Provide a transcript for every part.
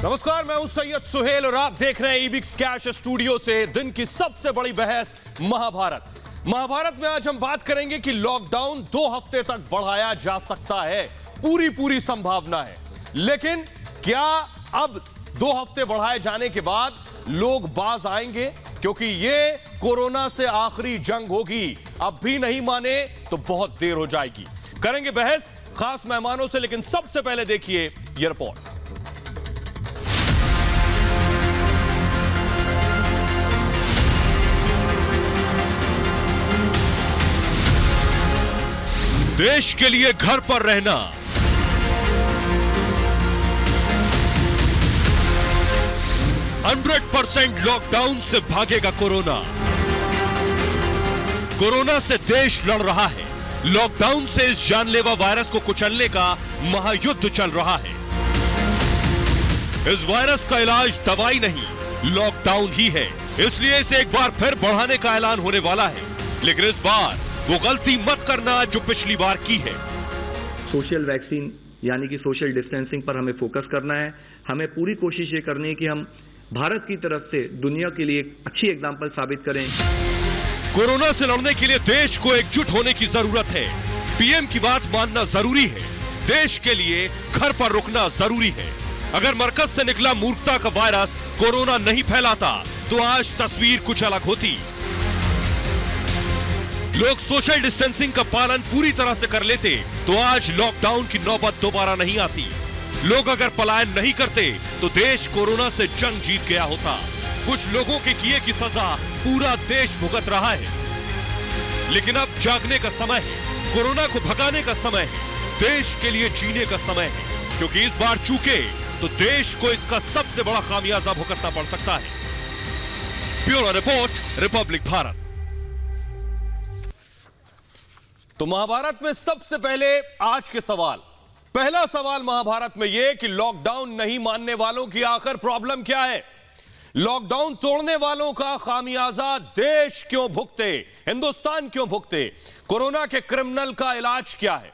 नमस्कार, मैं हूं सैयद सुहेल और आप देख रहे हैं ईबिक्स कैश स्टूडियो से दिन की सबसे बड़ी बहस महाभारत में आज हम बात करेंगे कि लॉकडाउन 2 हफ्ते तक बढ़ाया जा सकता है। पूरी संभावना है, लेकिन क्या अब 2 हफ्ते बढ़ाए जाने के बाद लोग बाज आएंगे? क्योंकि ये कोरोना से आखिरी जंग होगी। अब भी नहीं माने तो बहुत देर हो जाएगी। करेंगे बहस खास मेहमानों से, लेकिन सबसे पहले देखिए ये रिपोर्ट। देश के लिए घर पर रहना, %100% लॉकडाउन से भागेगा कोरोना। कोरोना से देश लड़ रहा है। लॉकडाउन से इस जानलेवा वायरस को कुचलने का महायुद्ध चल रहा है। इस वायरस का इलाज दवाई नहीं, लॉकडाउन ही है। इसलिए इसे एक बार फिर बढ़ाने का ऐलान होने वाला है, लेकिन इस बार वो गलती मत करना जो पिछली बार की है। सोशल वैक्सीन यानी कि सोशल डिस्टेंसिंग पर हमें फोकस करना है। हमें पूरी कोशिश ये करनी है कि हम भारत की तरफ से दुनिया के लिए एक अच्छी एग्जाम्पल साबित करें। कोरोना से लड़ने के लिए देश को एकजुट होने की जरूरत है। पीएम की बात मानना जरूरी है। देश के लिए घर पर रुकना जरूरी है। अगर मरकज से निकला मूर्खता का वायरस कोरोना नहीं फैलाता तो आज तस्वीर कुछ अलग होती। लोग सोशल डिस्टेंसिंग का पालन पूरी तरह से कर लेते तो आज लॉकडाउन की नौबत दोबारा नहीं आती। लोग अगर पलायन नहीं करते तो देश कोरोना से जंग जीत गया होता। कुछ लोगों के किए की सजा पूरा देश भुगत रहा है, लेकिन अब जागने का समय है। कोरोना को भगाने का समय है। देश के लिए जीने का समय है, क्योंकि इस बार चूके तो देश को इसका सबसे बड़ा खामियाजा भुगतना पड़ सकता है। Bureau report, Republic Bharat. तो महाभारत में सबसे पहले आज के सवाल। पहला सवाल महाभारत में यह कि लॉकडाउन नहीं मानने वालों की आखिर प्रॉब्लम क्या है? लॉकडाउन तोड़ने वालों का खामियाजा देश क्यों भुगते, हिंदुस्तान क्यों भुगते? कोरोना के क्रिमिनल का इलाज क्या है?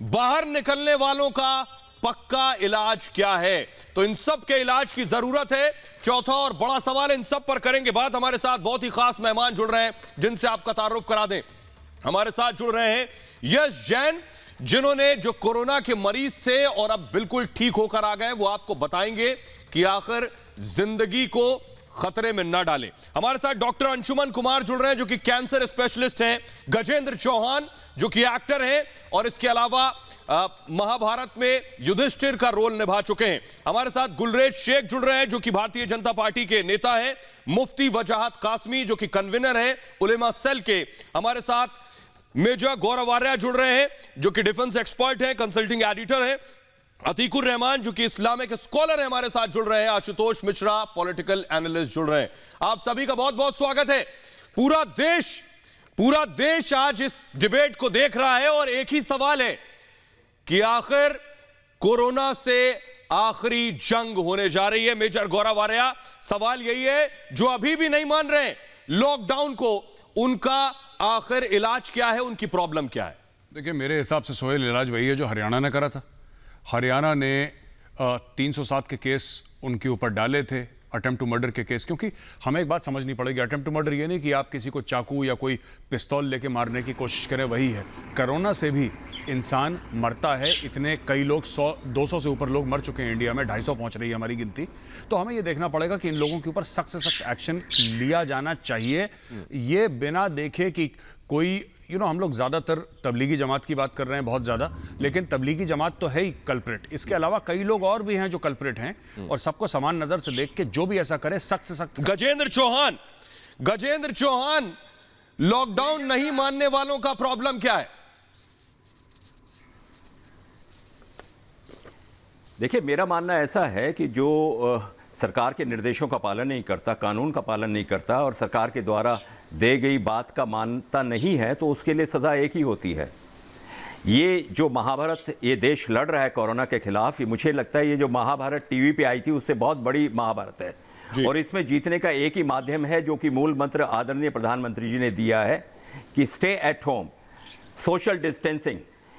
बाहर निकलने वालों का पक्का इलाज क्या है? तो इन सब के इलाज की जरूरत है। चौथा और बड़ा सवाल, इन सब पर करेंगे बात। हमारे साथ बहुत ही खास मेहमान जुड़ रहे हैं, जिनसे आपका तारुफ करा दें। हमारे साथ जुड़ रहे हैं यश जैन, जिन्होंने जो कोरोना के मरीज थे और अब बिल्कुल ठीक होकर आ गए, वो आपको बताएंगे कि आखिर जिंदगी को खतरे में न डालें। हमारे साथ डॉक्टर अंशुमन कुमार जुड़ रहे हैं, जो कि कैंसर स्पेशलिस्ट हैं। गजेंद्र चौहान, जो कि एक्टर हैं और इसके अलावा महाभारत में युधिष्ठिर का रोल निभा चुके हैं। हमारे साथ गुलरेज शेख जुड़ रहे हैं, जो कि भारतीय जनता पार्टी के नेता हैं। मुफ्ती वजाहत कासमी, जो कि कन्वीनर हैं उलेमा सेल के। हमारे साथ मेजर गौरव आर्या जुड़ रहे हैं, जो कि डिफेंस एक्सपर्ट हैं, कंसल्टिंग एडिटर हैं। अतीकुर रहमान, जो कि इस्लामिक स्कॉलर है, हमारे साथ जुड़ रहे हैं। आशुतोष मिश्रा, पॉलिटिकल एनालिस्ट जुड़ रहे हैं। आप सभी का बहुत बहुत स्वागत है। पूरा देश आज इस डिबेट को देख रहा है और एक ही सवाल है कि आखिर कोरोना से आखिरी जंग होने जा रही है। मेजर गौरव आर्या, सवाल यही है, जो अभी भी नहीं मान रहे लॉकडाउन को, उनका आखिर इलाज क्या है, उनकी प्रॉब्लम क्या है? देखिए, मेरे हिसाब से सोहेल, इलाज वही है जो हरियाणा ने करा था। हरियाणा ने 307 के केस उनके ऊपर डाले थे, अटेम्प्ट टू मर्डर के केस। क्योंकि हमें एक बात समझनी पड़ेगी, अटेम्प्ट टू मर्डर ये नहीं कि आप किसी को चाकू या कोई पिस्तौल लेके मारने की कोशिश करें, वही है। कोरोना से भी इंसान मरता है। इतने कई लोग 100-200 से ऊपर लोग मर चुके हैं इंडिया में, 250 पहुंच रही है हमारी गिनती। तो हमें ये देखना पड़ेगा कि इन लोगों के ऊपर सख्त से सख्त एक्शन लिया जाना चाहिए। ये बिना देखे कि कोई हम लोग ज़्यादातर तबलीगी जमात की बात कर रहे हैं बहुत ज़्यादा, लेकिन तबलीगी जमात तो है ही कल्प्रिट। इसके अलावा कई लोग और भी हैं जो कल्प्रिट हैं, और सबको समान नज़र से देख के जो भी ऐसा करे सख्त से सख्त। गजेंद्र चौहान, लॉकडाउन नहीं मानने वालों का प्रॉब्लम क्या है? देखिए, मेरा मानना ऐसा है कि जो सरकार के निर्देशों का पालन नहीं करता, कानून का पालन नहीं करता और सरकार के द्वारा दे गई बात का मानता नहीं है, तो उसके लिए सज़ा एक ही होती है। ये जो महाभारत ये देश लड़ रहा है कोरोना के खिलाफ, ये मुझे लगता है ये जो महाभारत टीवी पे आई थी उससे बहुत बड़ी महाभारत है। और इसमें जीतने का एक ही माध्यम है, जो कि मूल मंत्र आदरणीय प्रधानमंत्री जी ने दिया है कि stay at home, social distancing.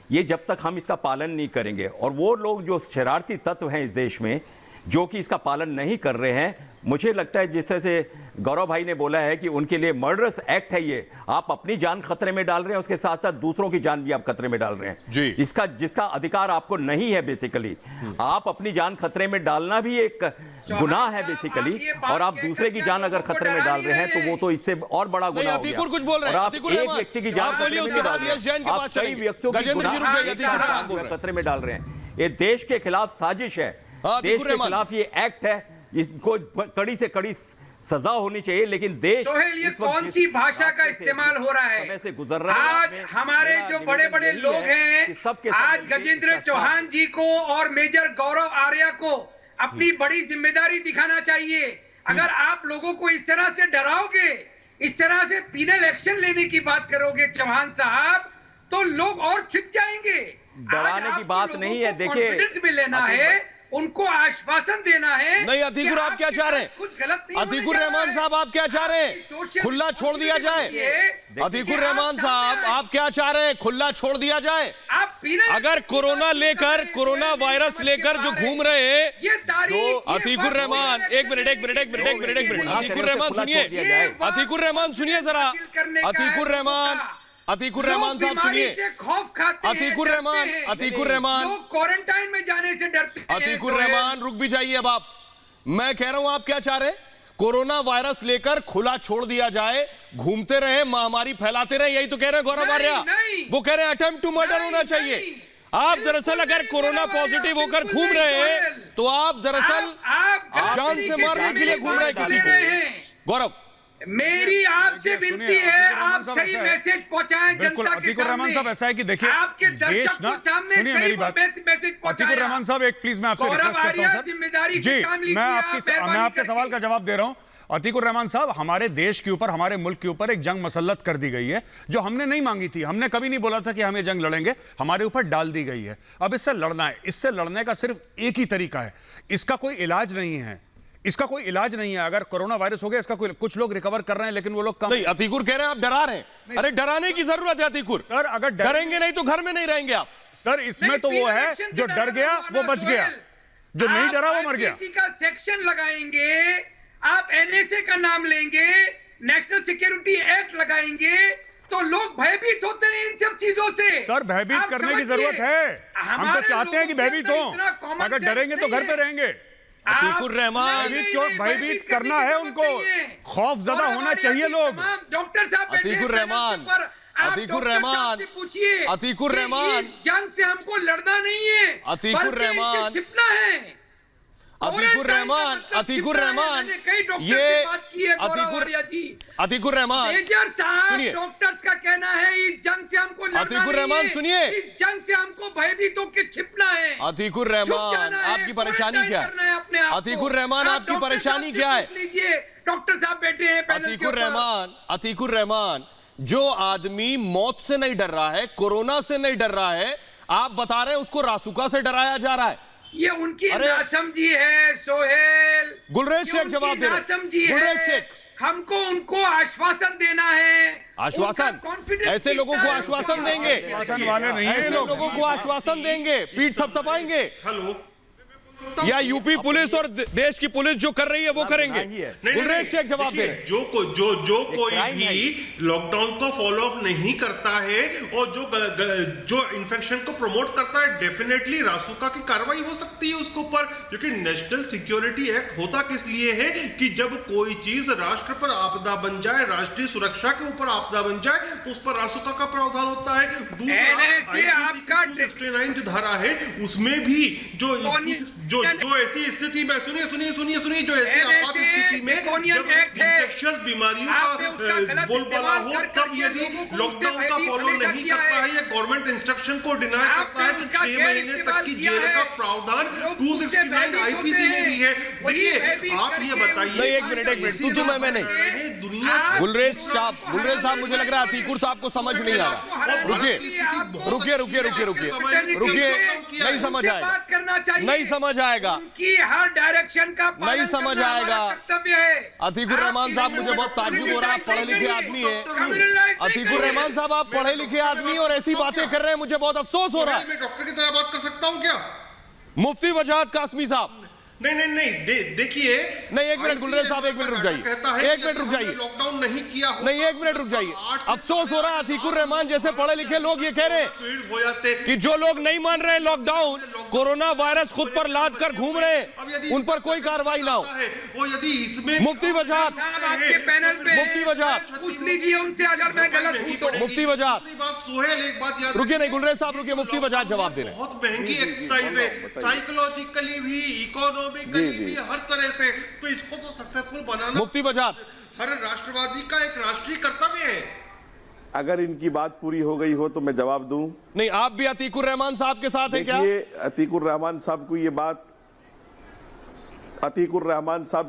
ये जब तक हम इसका पालन नहीं करेंगे, और वो लोग जो शरारती तत्व हैं इस देश में, जो कि इसका पालन नहीं कर रहे हैं। मुझे लगता है जिस तरह से गौरव भाई ने बोला है कि उनके लिए मर्डरस एक्ट है ये, आप अपनी जान खतरे में डाल रहे हैं, उसके साथ साथ दूसरों की जान भी आप खतरे में डाल रहे हैं जी। इसका जिसका अधिकार आपको नहीं है बेसिकली। आप अपनी जान खतरे में डालना भी एक गुनाह है बेसिकली, और आप दूसरे की जान अगर खतरे में डाल रहे हैं तो वो तो इससे और बड़ा गुनाह हो गया। अतीकुर कुछ बोल रहे हैं, और आप अतीकुर एक रहमान, व्यक्ति की जान आप बोलिए, उसके बाद यश जैन के पास आप कई चलेंगे। व्यक्तियों की गजेंद्र जी रुक जाइए, अतीकुर रहमान बोल रहे हैं। खतरे में डाल रहे हैं। ये देश के खिलाफ साजिश है, हाँ, देश अतीकुर के रहमान। खिलाफ ये एक्ट है, इसको कड़ी से कड़ी सजा होनी चाहिए। लेकिन देश सोहेल, ये इस वक्त कौन जिस सी भाषा का रास्ते से, इस्तेमाल हो रहा है? समय से गुजर रहा है, आज हमारे जो बड़े बड़े लोग हैं, आज गजेंद्र चौहान जी को और मेजर गौरव आर्या को अपनी बड़ी जिम्मेदारी दिखाना चाहिए। अगर आप लोगों को इस तरह से डराओगे, इस तरह से पीनल एक्शन लेने की बात करोगे चौहान साहब, तो लोग और छिप जाएंगे। डराने की बात नहीं है। देखिए, कॉन्फिडेंस भी लेना है, उनको आश्वासन देना है। नहीं, अतीकुर आप क्या चाह रहे हैं? कुछ गलत नहीं, अतीकुर रहमान साहब आप क्या चाह रहे हैं? खुला छोड़ दिया जाए? अतीकुर रहमान साहब आप क्या चाह रहे हैं? खुला छोड़ दिया जाए? अगर कोरोना लेकर, कोरोना वायरस लेकर जो घूम रहे हैं, अतीकुर रहमान, एक मिनट, अतीकुर रहमान सुनिए, अतीकुर रहमान सुनिए जरा, अतीकुर रहमान साहब सुनिए, अतीकुर रहमान क्वारंटाइन में जाने से डरते हैं। अतीकुर रहमान रुक भी जाइए। अब आप, मैं कह रहा हूं आप क्या चाह रहे हैं? कोरोना वायरस लेकर खुला छोड़ दिया जाए, घूमते रहे, महामारी फैलाते रहे, यही तो कह रहे हैं गौरव आर्या। वो कह रहे हैं अटेम्प्ट टू मर्डर होना चाहिए। आप दरअसल अगर कोरोना पॉजिटिव होकर घूम रहे हैं तो आप दरअसल जान से मारने के लिए घूम रहे हैं किसी को। गौरव, मेरी आपसे विनती है, आप सही मैसेज पहुंचाएं बिल्कुल। जनता के अतीकुर रहमान सामने। साहब, ऐसा है कि देखिए, आपके देश दर्शक ना, को सामने सुनिए मेरी बात। अतीकुर रहमान साहब, एक प्लीज मैं आपसे रिक्वेस्ट करता हूं सर जी, मैं आपके सवाल का जवाब दे रहा हूं। अतीकुर रहमान साहब, हमारे देश के ऊपर, हमारे मुल्क के ऊपर एक जंग मसल्लत कर दी गई है जो हमने नहीं मांगी थी। हमने कभी नहीं बोला था कि हम ये जंग लड़ेंगे, हमारे ऊपर डाल दी गई है। अब इससे लड़ना है, इससे लड़ने का सिर्फ एक ही तरीका है, इसका कोई इलाज नहीं है, इसका कोई इलाज नहीं है। अगर कोरोना वायरस हो गया, इसका कोई, कुछ लोग रिकवर कर रहे हैं लेकिन वो लोग कम। नहीं, अतीकुर कह रहे हैं आप डरा रहे हैं। अरे डराने की जरूरत है अतीकुर सर, अगर डरेंगे नहीं तो घर में नहीं रहेंगे आप। सर, इसमें तो वो है जो डर गया वो बच गया, जो नहीं डरा वो मर गया। किसी का सेक्शन लगाएंगे, आप एनएसए का नाम लेंगे, नेशनल सिक्योरिटी एक्ट लगाएंगे, तो लोग भयभीत होते हैं इन सब चीजों से। सर, भयभीत करने की जरूरत है। हम तो चाहते हैं कि भयभीत हो, अगर डरेंगे तो घर पे रहेंगे। अतीकुर रहमान, भयभीत करना है उनको, खौफ ज़्यादा होना चाहिए लोग। डॉक्टर साहब, अतीकुर रहमान, अतीकुर रहमान, पूछिए, अतीकुर रहमान, जंग से हमको लड़ना नहीं है, अतीकुर रहमान, छिपना है। अतीकुर रहमान, अतीकुर रहमान, ये अतीकुर रहमान सुनिए, डॉक्टर्स का कहना है इस जंग से हमको लड़ना अतीकुर रहमान नहीं है, सुनिए, इस जंग से हमको भयभीत होकर छिपना है। अतीकुर रहमान, आपकी परेशानी क्या है? अतीकुर रहमान, आपकी परेशानी क्या है? डॉक्टर साहब बैठे हैं अतीकुर रहमान, जो आदमी मौत से नहीं डर रहा है, कोरोना से नहीं डर रहा है, आप बता रहे हैं उसको रासुका से डराया जा रहा है। ये उनकी नासमझी है सोहेल। गुलरेज शेख जवाब दे रहे हैं। गुलरेज शेख, हमको उनको आश्वासन देना है। आश्वासन? ऐसे लोगों को आश्वासन देंगे? आश्वासन वाले नहीं है ऐसे लोग। लोगों को आश्वासन देंगे, पीठ थपथपाएंगे? हेलो, या यूपी पुलिस और देश की पुलिस जो कर रही है वो करेंगे? गुलरेज शेख जवाब दे रहे हैं। जो कोई भी लॉकडाउन को फॉलो अप नहीं करता है और जो इन्फेक्शन को प्रमोट करता है, डेफिनेटली रासुका की कार्रवाई हो सकती है उसके ऊपर। क्योंकि नेशनल सिक्योरिटी एक्ट होता किस लिए है कि जब कोई चीज राष्ट्र पर आपदा बन जाए, राष्ट्रीय सुरक्षा के ऊपर आपदा बन जाए, तो उस पर रासुका का प्रावधान होता है। दूसरा, आपका 269 जो धारा है उसमें भी जो ऐसी स्थिति में, सुनिए, जो ऐसी आपात स्थिति में जब इन्फेक्शियस बीमारियों का बोलबाला हो, तब यदि लॉकडाउन का फॉलो नहीं करता है या गवर्नमेंट इंस्ट्रक्शन को डिनाई करता है, तो 6 महीने तक की जेल का प्रावधान 269 आईपीसी में भी है। देखिए, आप ये बताइए, एक मिनट, तू मैं नहीं, दुनिया। गुलरेज साहब, मुझे लग रहा है अतीकुर साहब को समझ नहीं आ रहा। रुकिए, नहीं समझ आएगा, नहीं समझ आएगा, उनकी हर डायरेक्शन का नहीं समझ आएगा। कर्तव्य है। अतीकुर रहमान साहब, मुझे बहुत ताज्जुब हो रहा है, आप पढ़े लिखे आदमी है। अतीकुर रहमान साहब, आप पढ़े लिखे आदमी और ऐसी बातें कर रहे हैं, मुझे बहुत अफसोस हो रहा है। मैं डॉक्टर की तरह बात कर सकता हूं क्या? मुफ्ती वजाहत कासमी साहब, नहीं देखिए, नहीं, एक मिनट गुलरेज साहब, एक मिनट रुक जाइए, एक मिनट रुक जाइए, लॉकडाउन नहीं किया होता, नहीं, एक मिनट रुक जाइए। अफसोस हो रहा है, अतीकुर रहमान जैसे पढ़े लिखे लोग ये कह रहे हैं हो जाते कि जो लोग नहीं मान रहे हैं लॉकडाउन, कोरोना वायरस खुद पर लाद कर घूम रहे हैं, उन पर कोई कार्रवाई ना हो। वो यदि इसमें मुफ्ती वजाहत, आपके पैनल पे मुफ्ती वजाहत, पूछ लीजिए उनसे अगर मैं गलत हूं तो। मुफ्ती वजाहत, दूसरी बात सोहेल, एक बात याद रुकिए, नहीं गुलरेज साहब रुकिए, मुफ्ती वजाहत जवाब दे रहे हैं। बहुत महंगी एक्सरसाइज है, साइकोलॉजिकली भी, इकोनॉमिकली भी, हर तरह से, तो इसको तो सक्सेसफुल बनाना मुफ्ती वजाहत, हर राष्ट्रवादी का एक राष्ट्रीय कर्तव्य है। अगर इनकी बात पूरी हो गई हो तो मैं जवाब दूं। नहीं, आप भी अतीकुर रहमान साहब के साथ हैं क्या? देखिए, अतीकुर रहमान साहब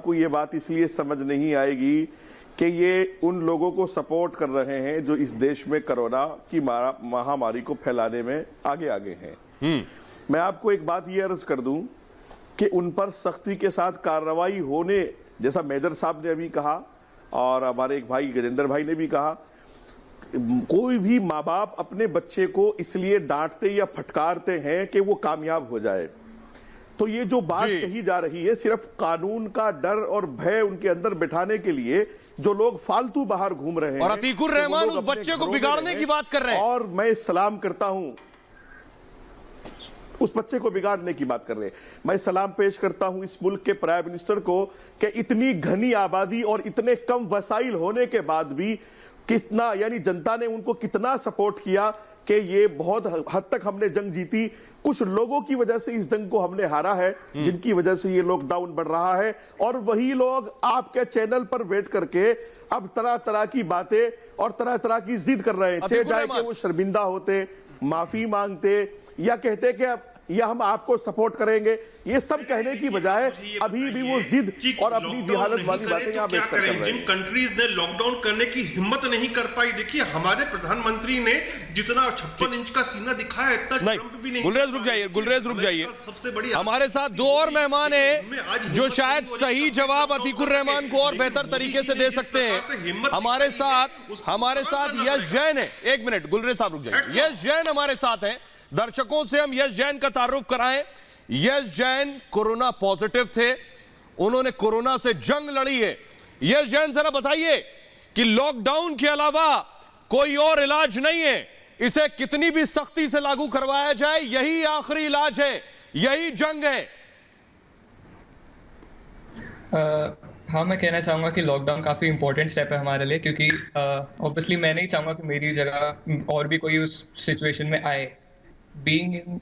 को ये बात इसलिए समझ नहीं आएगी कि ये उन लोगों को सपोर्ट कर रहे हैं जो इस देश में कोरोना की महामारी को फैलाने में आगे हैं। मैं आपको एक बात ये अर्ज कर दूं कि उन पर सख्ती के साथ कार्रवाई होने, जैसा मेजर साहब ने अभी कहा और हमारे एक भाई गजेंद्र भाई ने भी कहा, कोई भी माँ बाप अपने बच्चे को इसलिए डांटते या फटकारते हैं कि वो कामयाब हो जाए। तो ये जो बात कही जा रही है, सिर्फ कानून का डर और भय उनके अंदर बिठाने के लिए जो लोग फालतू बाहर घूम रहे हैं, और अतीकुर रहमान उस बच्चे को बिगाड़ने की बात कर रहे हैं। और मैं सलाम करता हूं, उस बच्चे को बिगाड़ने की बात कर रहे हैं। मैं सलाम पेश करता हूं इस मुल्क के प्राइम मिनिस्टर को कि इतनी घनी आबादी और इतने कम वसाइल होने के बाद भी कितना, यानी जनता ने उनको कितना सपोर्ट किया कि ये बहुत हद तक हमने जंग जीती। कुछ लोगों की वजह से इस जंग को हमने हारा है, जिनकी वजह से ये लॉकडाउन बढ़ रहा है, और वही लोग आपके चैनल पर वेट करके अब तरह तरह की बातें और तरह तरह की जिद कर रहे हैं। चाहे कि वो शर्मिंदा होते, माफी मांगते या कहते कि या हम आपको सपोर्ट करेंगे, ये सब कहने की बजाय अभी भी वो जिद और अपनी जिहालत वाली बातें यहाँ बैठ कर रहे हैं। जिन कंट्रीज ने लॉकडाउन करने की हिम्मत नहीं कर पाई, देखिए हमारे प्रधानमंत्री ने जितना 56 इंच का सीना दिखाया, इतना ट्रंप भी नहीं। गुलरेज रुक जाइए, सबसे बड़ी हमारे साथ दो और मेहमान हैं जो शायद सही जवाब अतीकुर रहमान को और बेहतर तरीके से दे सकते हैं। हमारे साथ यश जैन है। एक मिनट गुलरेज साहब रुक जाइए, यश जैन हमारे साथ हैं। दर्शकों से हम यश जैन का तारुफ कराएं। यश जैन कोरोना पॉजिटिव थे, उन्होंने कोरोना से जंग लड़ी है। यश जैन जरा बताइए कि लॉकडाउन के अलावा कोई और इलाज नहीं है, इसे कितनी भी सख्ती से लागू करवाया जाए यही आखिरी इलाज है, यही जंग है। हाँ, मैं कहना चाहूँगा कि लॉकडाउन काफ़ी इंपॉर्टेंट स्टेप है हमारे लिए, क्योंकि ऑब्वियसली मैं नहीं चाहूँगा कि मेरी जगह और भी कोई उस सिचुएशन में आए। Being in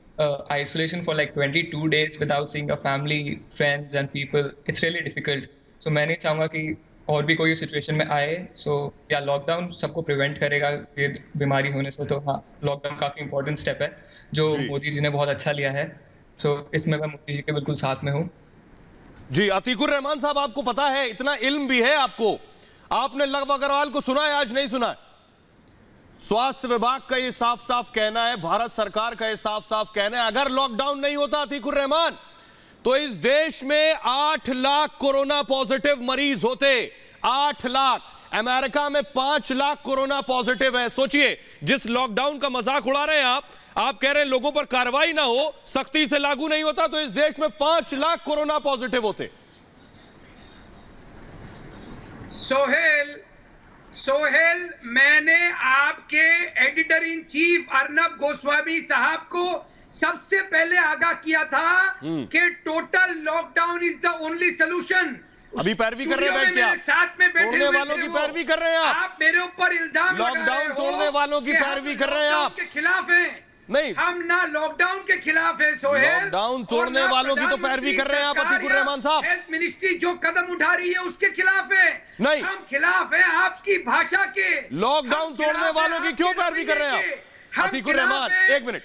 isolation for like 22 days without seeing a family, friends and people, it's really difficult. So मैं नहीं चाहूँगा कि और भी कोई सिचुएशन में आए। सो या लॉकडाउन सबको प्रिवेंट करेगा ये बीमारी होने से। तो हाँ, लॉकडाउन काफ़ी इंपॉर्टेंट स्टेप है जो मोदी जी ने बहुत अच्छा लिया है। सो इसमें मैं मोदी जी के बिल्कुल साथ में हूँ। जी, अतीकुर रहमान साहब, आपको पता है, इतना इल्म भी है आपको, आपने लव अग्रवाल को सुना है, आज नहीं सुना है? स्वास्थ्य विभाग का ये साफ साफ कहना है, भारत सरकार का ये साफ साफ कहना है, अगर लॉकडाउन नहीं होता अतीकुर रहमान तो इस देश में 8 लाख कोरोना पॉजिटिव मरीज होते। 8 लाख। अमेरिका में 5 लाख कोरोना पॉजिटिव है। सोचिए, जिस लॉकडाउन का मजाक उड़ा रहे हैं आप कह रहे हैं लोगों पर कार्रवाई ना हो, सख्ती से लागू नहीं होता, तो इस देश में 5 लाख कोरोना पॉजिटिव होते। सोहेल, मैंने आपके editor in chief Arnab Goswami साहब को सबसे पहले आगाह किया था कि total lockdown is the only solution. अभी पैरवी कर रहे हैं, बैठ के आप साथ में बैठे तोड़ने वालों की पैरवी कर रहे हैं। आप मेरे ऊपर इल्जाम लॉकडाउन तोड़ने वालों की पैरवी कर रहे हैं आप। के खिलाफ हैं। नहीं, हम ना लॉकडाउन के खिलाफ है सोहेल, लॉकडाउन तोड़ने वालों की तो पैरवी कर रहे हैं आप अतीकुर रहमान साहब। हेल्थ मिनिस्ट्री जो कदम उठा रही है उसके खिलाफ है। नहीं, हम खिलाफ है आपकी भाषा के। लॉकडाउन तोड़ने वालों की क्यों पैरवी कर रहे हैं आप? अतीकुर रहमान, एक मिनट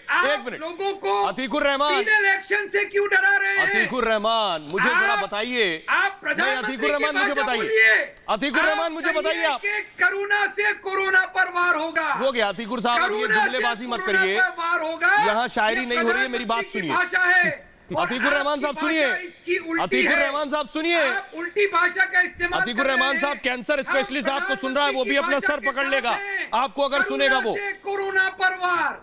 लोगों को अतीकुर रहमान, इलेक्शन से क्यों डरा रहे हैं? अतीकुर रहमान मुझे जरा बताइए। नहीं, अतीकुर रहमान मुझे बताइए, अतीकुर रहमान मुझे बताइए, आप करुणा से कोरोना पर वार होगा। हो गया अतीकुर साहब, अब ये जुमलेबाजी मत करिए, यहाँ शायरी नहीं हो रही है, मेरी बात सुनिए। अतीकुर रहमान साहब सुनिए, अतीकुर रहमान साहब सुनिए, उल्टी भाषा का इस्तेमाल। अतीकुर रहमान साहब कैंसर स्पेशलिस्ट आपको सुन रहा है, वो भी अपना सर पकड़ लेगा आपको अगर सुनेगा वो। कोरोना पर वार।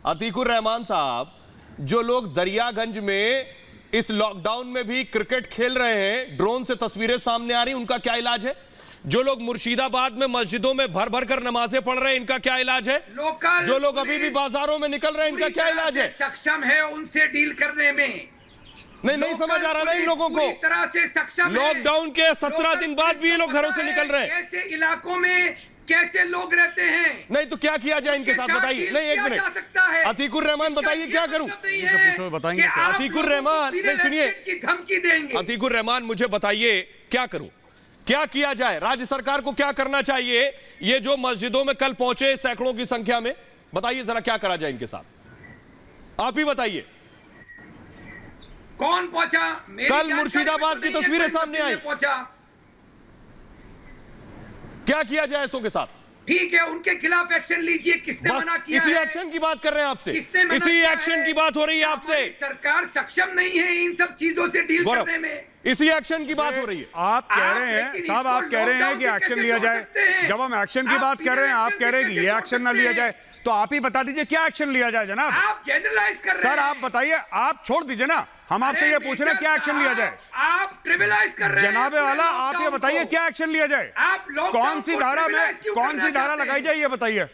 अतीकुर रहमान साहब, जो लोग दरियागंज में इस लॉकडाउन में भी क्रिकेट खेल रहे हैं, ड्रोन से तस्वीरें सामने आ रही, उनका क्या इलाज है? जो लोग मुर्शिदाबाद में मस्जिदों में भर भर कर नमाजें पढ़ रहे हैं, इनका क्या इलाज है? जो लोग अभी भी बाजारों में निकल रहे हैं, इनका क्या इलाज है? सक्षम है उनसे डील करने में। नहीं समझ आ रहा ना इन लोगों को। तरह से सक्षम है। लॉकडाउन के 17 दिन बाद भी ये लोग घरों से निकल रहे हैं। ऐसे इलाकों में कैसे लोग रहते हैं? नहीं तो क्या किया जाए इनके साथ, बताइए। नहीं, एक मिनट, अतीकुर रहमान बताइए क्या करूं? पूछो, बताएंगे क्या? अतीकुर रहमान, नहीं सुनिए, धमकी देंगे। अतीकुर रहमान मुझे बताइए क्या करूं, क्या किया जाए? राज्य सरकार को क्या करना चाहिए? ये जो मस्जिदों में कल पहुंचे सैकड़ों की संख्या में, बताइए जरा क्या करा जाए इनके साथ, आप ही बताइए। कौन पहुंचा? कल मुर्शिदाबाद की तस्वीरें सामने आई, पहुंचा। क्या किया जाए ऐसों के साथ? ठीक है, उनके खिलाफ एक्शन लीजिए। किसने मना किया? इसी है? एक्शन की बात कर रहे हैं आपसे, किसने इसी एक्शन की बात हो रही है आपसे। सरकार सक्षम नहीं है इन सब चीजों से डील करने में। इसी एक्शन की बात हो रही है। आप कह रहे हैं साहब, आप कह रहे हैं कि एक्शन लिया जाए। जब हम एक्शन की बात कर रहे हैं, आप कह रहे हैं कि ये एक्शन ना लिया जाए, तो आप ही बता दीजिए क्या एक्शन लिया जाए जनाब। आप जनरलाइज कर रहे हैं। सर आप बताइए, आप छोड़ दीजिए ना, हम आपसे ये पूछ रहे हैं क्या एक्शन लिया जाए। आप ट्रिविलाइज कर रहे हैं जनाबे वाला, आप ये बताइए क्या एक्शन लिया जाए। आप कौन सी धारा में कौन सी धारा लगाई जाए ये बताइए।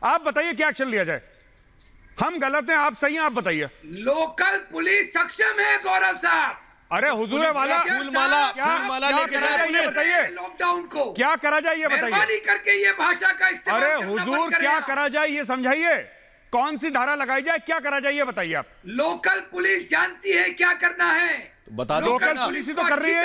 आप बताइए क्या एक्शन लिया जाए। हम गलत हैं, आप सही हैं, आप बताइए। लोकल पुलिस सक्षम है गौरव साहब। अरे हुजूर वाला, फूलमाला लेके जाए बताइए। लॉकडाउन को क्या करा जाए ये बताइए। मेहरबानी करके ये भाषा का इस्तेमाल अरे करना हुजूर बंद करें क्या आप। करा जाए ये समझाइए। कौन सी धारा लगाई जाए, क्या करा जाए ये बताइए आप। लोकल पुलिस जानती है क्या करना है। बता दो। लोकल पुलिस ही तो कर रही है।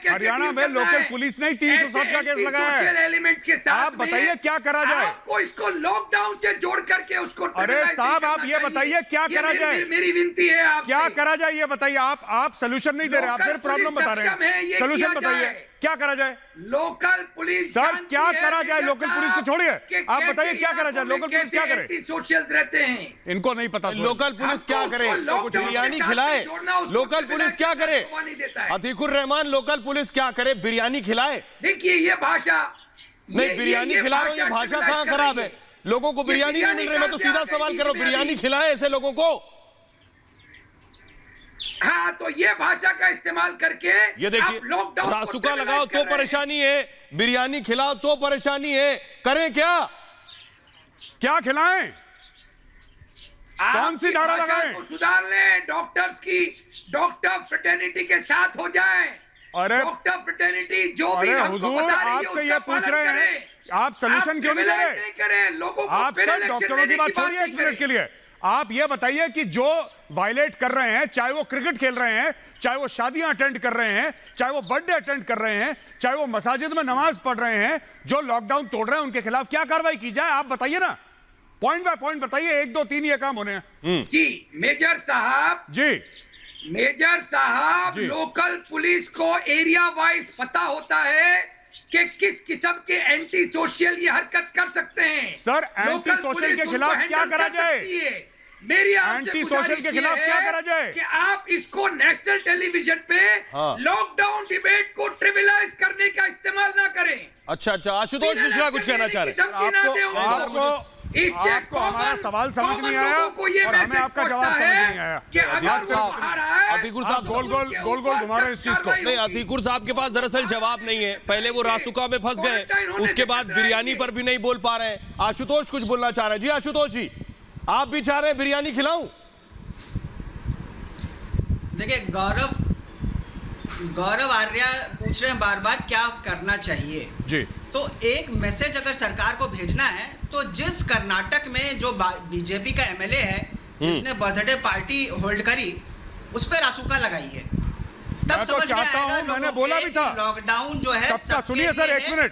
हरियाणा में लोकल पुलिस ने 307 का केस लगाया है। एलिमेंट के साथ आप बताइए क्या करा जाए। आपको इसको लॉकडाउन से जोड़ करके उसको अरे साहब आप ये बताइए क्या करा जाए। मेरी विनती है आप क्या करा जाए ये बताइए। आप सोल्यूशन नहीं दे रहे, आप सिर्फ प्रॉब्लम बता रहे हैं। सोल्यूशन बताइए क्या करा जाए। लोकल पुलिस सर क्या करा जाए। लोकल पुलिस को छोड़िए, आप बताइए क्या करा जाए। लोकल पुलिस क्या करे। सोशल रहते हैं, इनको नहीं पता। लोकल पुलिस क्या करे? कुछ बिरयानी खिलाए? लोकल पुलिस क्या करे? अतीकुर रहमान, लोकल पुलिस क्या करे? बिरयानी खिलाए? देखिए ये भाषा नहीं, बिरयानी खिला रहे हो, ये भाषा कहां खराब है? लोगों को बिरयानी नहीं मिल रही। मैं तो सीधा सवाल कर रहा हूं, बिरयानी खिलाए ऐसे लोगों को? हाँ, तो ये भाषा का इस्तेमाल करके ये देखिए, रासुका लगाओ तो परेशानी है, बिरयानी खिलाओ तो परेशानी है। करें क्या खिलाएं? कौन सी धारा लगाएं? सुधार लें। डॉक्टर्स की डॉक्टर फ्रेटर्निटी के साथ हो जाए। अरे डॉक्टर फ्रेटर्निटी जो भी हुजूर आपसे ये पूछ रहे हैं, आप सोल्यूशन क्यों नहीं दे रहे? लोगों को आप सर डॉक्टरों की बात छोड़िए एक मिनट के लिए। आप ये बताइए कि जो वायलेट कर रहे हैं, चाहे वो क्रिकेट खेल रहे हैं, चाहे वो शादियां अटेंड कर रहे हैं, चाहे वो बर्थडे अटेंड कर रहे हैं, चाहे वो मसाजिद में नमाज पढ़ रहे हैं, जो लॉकडाउन तोड़ रहे हैं, उनके खिलाफ क्या कार्रवाई की जाए आप बताइए ना। पॉइंट बाय पॉइंट बताइए, 1 2 3 ये काम होने हैं। जी मेजर साहब, मेजर साहब, लोकल पुलिस को एरिया वाइज पता होता है कि किस किस्म के एंटी सोशल ये हरकत कर सकते हैं। सर एंटी सोशल के खिलाफ क्या करा जाए? मेरी एंटी सोशल के खिलाफ क्या करा जाए? कि आप इसको नेशनल टेलीविजन पे लॉकडाउन डिबेट को ट्रिविलाइज करने का इस्तेमाल ना करें। अच्छा, आशुतोष मिश्रा कुछ कहना चाह रहे हैं। आपको हमारा सवाल समझ नहीं आया और हमें आपका जवाब समझ नहीं आया। अतीकुर साहब गोल गोल घुमा रहे हैं इस चीज को। नहीं, अतीकुर साहब के पास दरअसल जवाब नहीं है। पहले वो रासुका में फंस गए, उसके बाद बिरयानी पर भी नहीं बोल पा रहे हैं। आशुतोष कुछ बोलना चाह रहे हैं। जी आशुतोष जी, आप भी चाह रहे हैं बिरयानी खिलाऊं? देखिए गौरव आर्या पूछ रहे हैं बार बार क्या करना चाहिए जी। तो एक मैसेज अगर सरकार को भेजना है तो जिस कर्नाटक में जो बीजेपी का एमएलए है जिसने बर्थडे पार्टी होल्ड करी उस पर रासुका लगाई है, तब समझ में आएगा। मैंने बोला भी था लॉकडाउन जो है सबका। सुनिए सर एक मिनट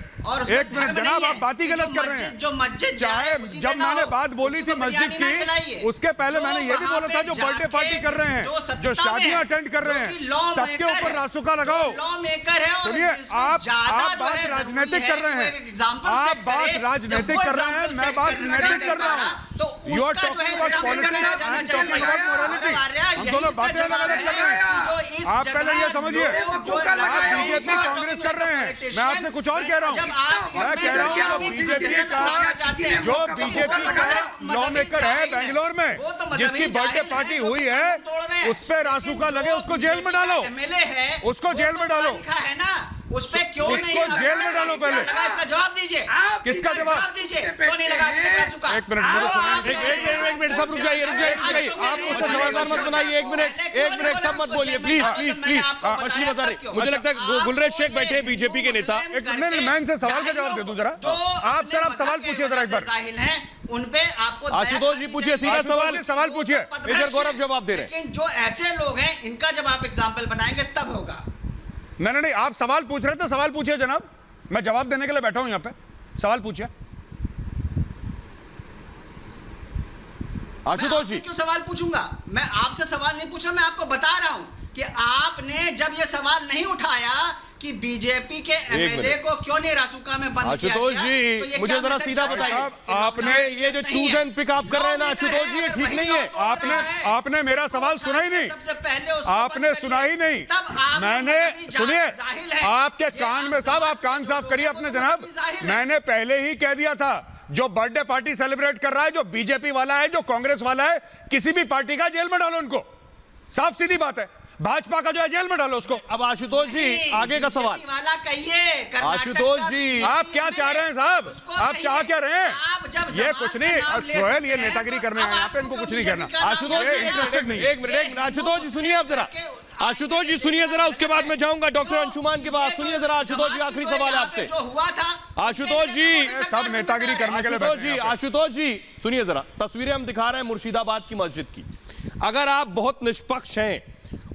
जनाब, आप बात ही गलत कर रहे हैं। जो मस्जिद चाहे जब मैंने बात बोली थी मस्जिद की, उसके पहले मैंने ये भी बोला था जो बर्थडे पार्टी कर रहे हैं, जो शादियां अटेंड कर रहे हैं, सबके ऊपर रासुका लगाओ। लॉ मेकर है। सुनिए आप बात राजनीतिक कर रहे हैं, आप बात राजनीतिक कर रहे हैं, मैं बात नैतिक कर रहा हूँ। You are talking about politics, I am talking about morality. हम दोनों बातें अलग अलग कर रहे हैं। आप पहले ये समझिए, आप बीजेपी बात नहीं, कांग्रेस कर रहे हैं, मैं आपसे कुछ और कह रहा हूँ। मैं कह रहा हूँ जो बीजेपी का लॉ मेकर है बेंगलोर में, जिसकी बर्थडे पार्टी हुई है, उस पे रासुका लगे, उसको जेल में डालो, उसको जेल में डालो, है ना, उस पे क्यों नहीं उसको जेल में डालो पहले। इसका जवाब दीजिए, किसका जवाब दीजिए, क्यों नहीं लगा अभी तक रासुका? एक मिनट सब रुक जाइए आप उससे सवालदार मत बनाइए। एक मिनट सब मत बोलिए प्लीज। मछली बता रही, मुझे लगता है गुलरेज शेख बैठे हैं बीजेपी के नेता। मैं इनसे सवाल का जवाब दे दूं जरा। आप सवाल पूछिए जरा एक बार। उनपे आपको आशुतोष जी पूछिए, सीधा सवाल पूछिए, मेजर गौरव जवाब दे रहे हैं। लेकिन जो ऐसे लोग हैं, इनका जब आप एग्जाम्पल बनाएंगे तब होगा। नहीं, आप सवाल पूछ रहे थे, सवाल पूछिए जनाब, मैं जवाब देने के लिए बैठा हूं यहाँ पे, सवाल पूछिए। आशुतोष जी क्यों सवाल पूछूंगा? मैं आपसे सवाल नहीं पूछा, मैं आपको बता रहा हूं कि आपने जब ये सवाल नहीं उठाया कि बीजेपी के एमएलए को क्यों नहीं रासुका में बंद किया गया, आशुतोष जी तो मुझे जरा सीधा बताइए, आपने ये जो चूज एंड पिक आप कर रहे हैं ना आशुतोष जी, ये ठीक नहीं है। आपने मेरा सवाल सुना ही नहीं, सबसे पहले आपने सुना ही नहीं। मैंने सुनिए, आपके कान में साहब, आप कान साफ करिए अपने जनाब। मैंने पहले ही कह दिया था, जो बर्थडे पार्टी सेलिब्रेट कर रहा है, जो बीजेपी वाला है, जो कांग्रेस वाला है, किसी भी पार्टी का जेल में डालो उनको, साफ सीधी बात है। भाजपा का जो है जेल में डालो उसको। अब आशुतोष जी आगे का सवाल, वाला कहिए, आशुतोष जी आप क्या चाह रहे हैं साहब, आप चाह क्या रहे हैं? ये कुछ नहीं, सोहेल ये नेतागिरी करने आए यहाँ पे, इनको कुछ नहीं करना। आशुतोष जी इंटरेस्टेड नहीं। एक मिनट आशुतोष जी सुनिए, आप जरा आशुतोष जी सुनिए जरा, उसके बाद मैं जाऊंगा डॉक्टर अंशुमान के पास। सुनिए जरा आशुतोष जी, आखिरी सवाल है आपसे। जो हुआ था आशुतोष जी, सब नेतागिरी करने के लिए आशुतोष जी सुनिए जरा, तस्वीरें हम दिखा रहे हैं मुर्शिदाबाद की मस्जिद की। अगर आप बहुत निष्पक्ष हैं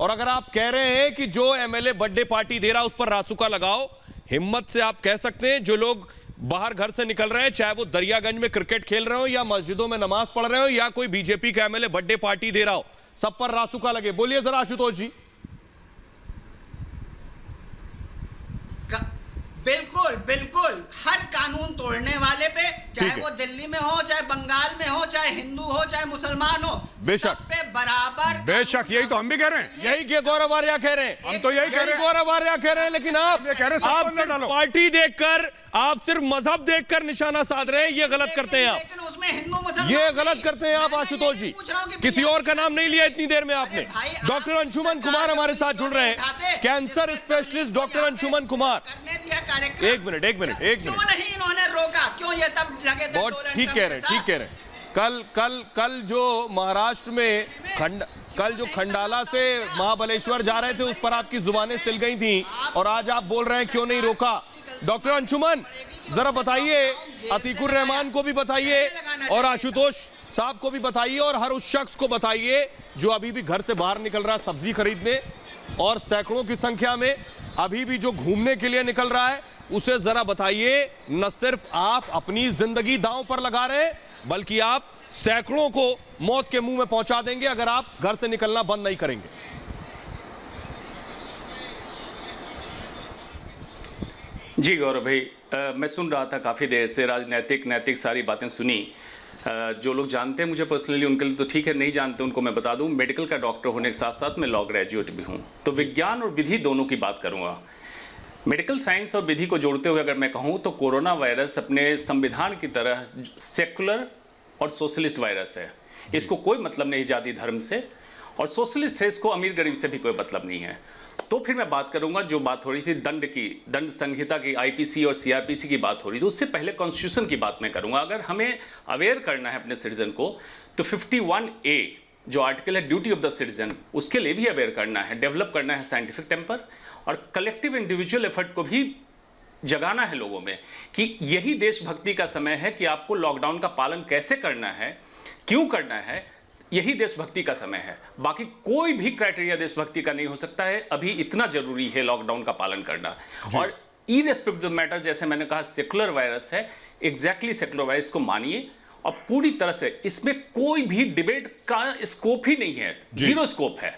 और अगर आप कह रहे हैं कि जो एमएलए बर्थडे पार्टी दे रहा है उस पर रासुका लगाओ, हिम्मत से आप कह सकते हैं जो लोग बाहर घर से निकल रहे हैं, चाहे वो दरियागंज में क्रिकेट खेल रहे हो या मस्जिदों में नमाज पढ़ रहे हो या कोई बीजेपी का एमएलए बर्थडे पार्टी दे रहा हो, सब पर रासुका लगे। बोलिए जरा आशुतोष जी। बिल्कुल बिल्कुल, हर कानून तोड़ने वाले पे, चाहे वो दिल्ली में हो, चाहे बंगाल में हो, चाहे हिंदू हो, चाहे मुसलमान हो, बेशक पे बराबर, बेशक, यही तो हम भी कह रहे हैं, यही के गौरव आर्या कह रहे हैं, हम तो यही कह रहे हैं, गौरव आर्या कह रहे हैं। लेकिन आप ये कह रहे हैं आप सिर्फ पार्टी देखकर, आप सिर्फ मजहब देखकर निशाना साध रहे हैं, ये गलत करते हैं आप, लेकिन उसमें हिंदू मुसलमान, ये गलत करते हैं आप आशुतोष जी। किसी और का नाम नहीं लिया इतनी देर में आपने। डॉक्टर अंशुमन कुमार हमारे साथ जुड़ रहे हैं, cancer specialist doctor Anshuman Kumar. एक मिनट क्यों नहीं इन्होंने रोका, क्यों ये तब लगे थे? बहुत ठीक कह रहे हैं, ठीक कह रहे हैं। कल जो महाराष्ट्र में कल जो खंडाला से महाबलेश्वर जा रहे थे उस पर आपकी जुबानें सिल गई थी और आज आप बोल रहे हैं क्यों नहीं रोका। डॉक्टर अंशुमन जरा बताइए, अतीकुर रहमान को भी बताइए और आशुतोष साहब को भी बताइए और हर उस शख्स को बताइए जो अभी भी घर से बाहर निकल रहा है सब्जी खरीदने और सैकड़ों की संख्या में अभी भी जो घूमने के लिए निकल रहा है, उसे जरा बताइए, न सिर्फ आप अपनी जिंदगी दांव पर लगा रहे हैं बल्कि आप सैकड़ों को मौत के मुंह में पहुंचा देंगे अगर आप घर से निकलना बंद नहीं करेंगे। जी गौरव भाई, मैं सुन रहा था काफ़ी देर से, राजनैतिक सारी बातें सुनी। जो लोग जानते हैं मुझे पर्सनली उनके लिए तो ठीक है, नहीं जानते उनको मैं बता दूं, मेडिकल का डॉक्टर होने के साथ साथ मैं लॉ ग्रेजुएट भी हूं, तो विज्ञान और विधि दोनों की बात करूंगा। मेडिकल साइंस और विधि को जोड़ते हुए अगर मैं कहूं तो कोरोना वायरस अपने संविधान की तरह सेकुलर और सोशलिस्ट वायरस है। इसको कोई मतलब नहीं जाति धर्म से, और सोशलिस्ट है, इसको अमीर गरीब से भी कोई मतलब नहीं है। तो फिर मैं बात करूंगा जो बात हो रही थी दंड की, दंड संहिता की, आईपीसी और सीआरपीसी की बात हो रही थी, उससे पहले कॉन्स्टिट्यूशन की बात मैं करूंगा। अगर हमें अवेयर करना है अपने सिटीजन को तो 51A जो आर्टिकल है ड्यूटी ऑफ द सिटीजन, उसके लिए भी अवेयर करना है, डेवलप करना है साइंटिफिक टेम्पर और कलेक्टिव इंडिविजुअल एफर्ट को भी जगाना है लोगों में कि यही देशभक्ति का समय है कि आपको लॉकडाउन का पालन कैसे करना है, क्यों करना है, यही देशभक्ति का समय है। बाकी कोई भी क्राइटेरिया देशभक्ति का नहीं हो सकता है। अभी इतना जरूरी है लॉकडाउन का पालन करना। और इरेस्पेक्टिव मैटर, जैसे मैंने कहा सेकुलर वायरस है, एग्जैक्टली सेकुलर वायरस को मानिए और पूरी तरह से इसमें कोई भी डिबेट का स्कोप ही नहीं है, जीरो स्कोप है,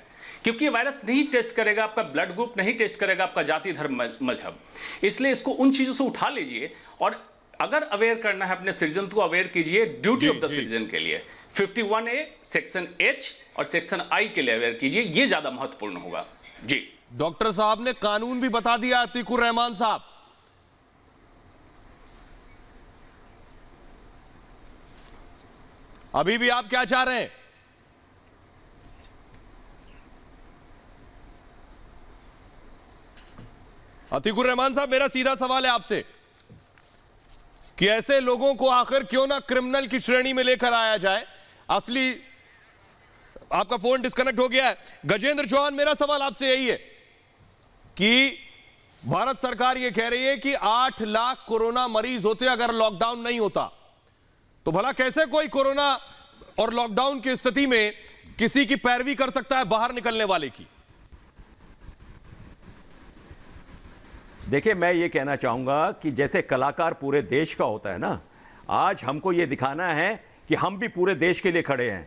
क्योंकि ये वायरस नहीं टेस्ट करेगा आपका ब्लड ग्रुप, नहीं टेस्ट करेगा आपका जाति धर्म मजहब। इसलिए इसको उन चीजों से उठा लीजिए और अगर अवेयर करना है अपने सिटीजन को अवेयर कीजिए ड्यूटी ऑफ द सिटीजन के लिए। 51A सेक्शन H और सेक्शन I के लिए अवेयर कीजिए, ये ज्यादा महत्वपूर्ण होगा। जी। डॉक्टर साहब ने कानून भी बता दिया, अतीकुर रहमान साहब। अभी भी आप क्या चाह रहे हैं? अतीकुर रहमान साहब, मेरा सीधा सवाल है आपसे कि ऐसे लोगों को आखिर क्यों ना क्रिमिनल की श्रेणी में लेकर आया जाए। असली आपका फोन डिस्कनेक्ट हो गया है। गजेंद्र चौहान, मेरा सवाल आपसे यही है कि भारत सरकार यह कह रही है कि 8 लाख कोरोना मरीज होते अगर लॉकडाउन नहीं होता, तो भला कैसे कोई कोरोना और लॉकडाउन की स्थिति में किसी की पैरवी कर सकता है बाहर निकलने वाले की? देखिए, मैं ये कहना चाहूंगा कि जैसे कलाकार पूरे देश का होता है ना, आज हमको ये दिखाना है कि हम भी पूरे देश के लिए खड़े हैं।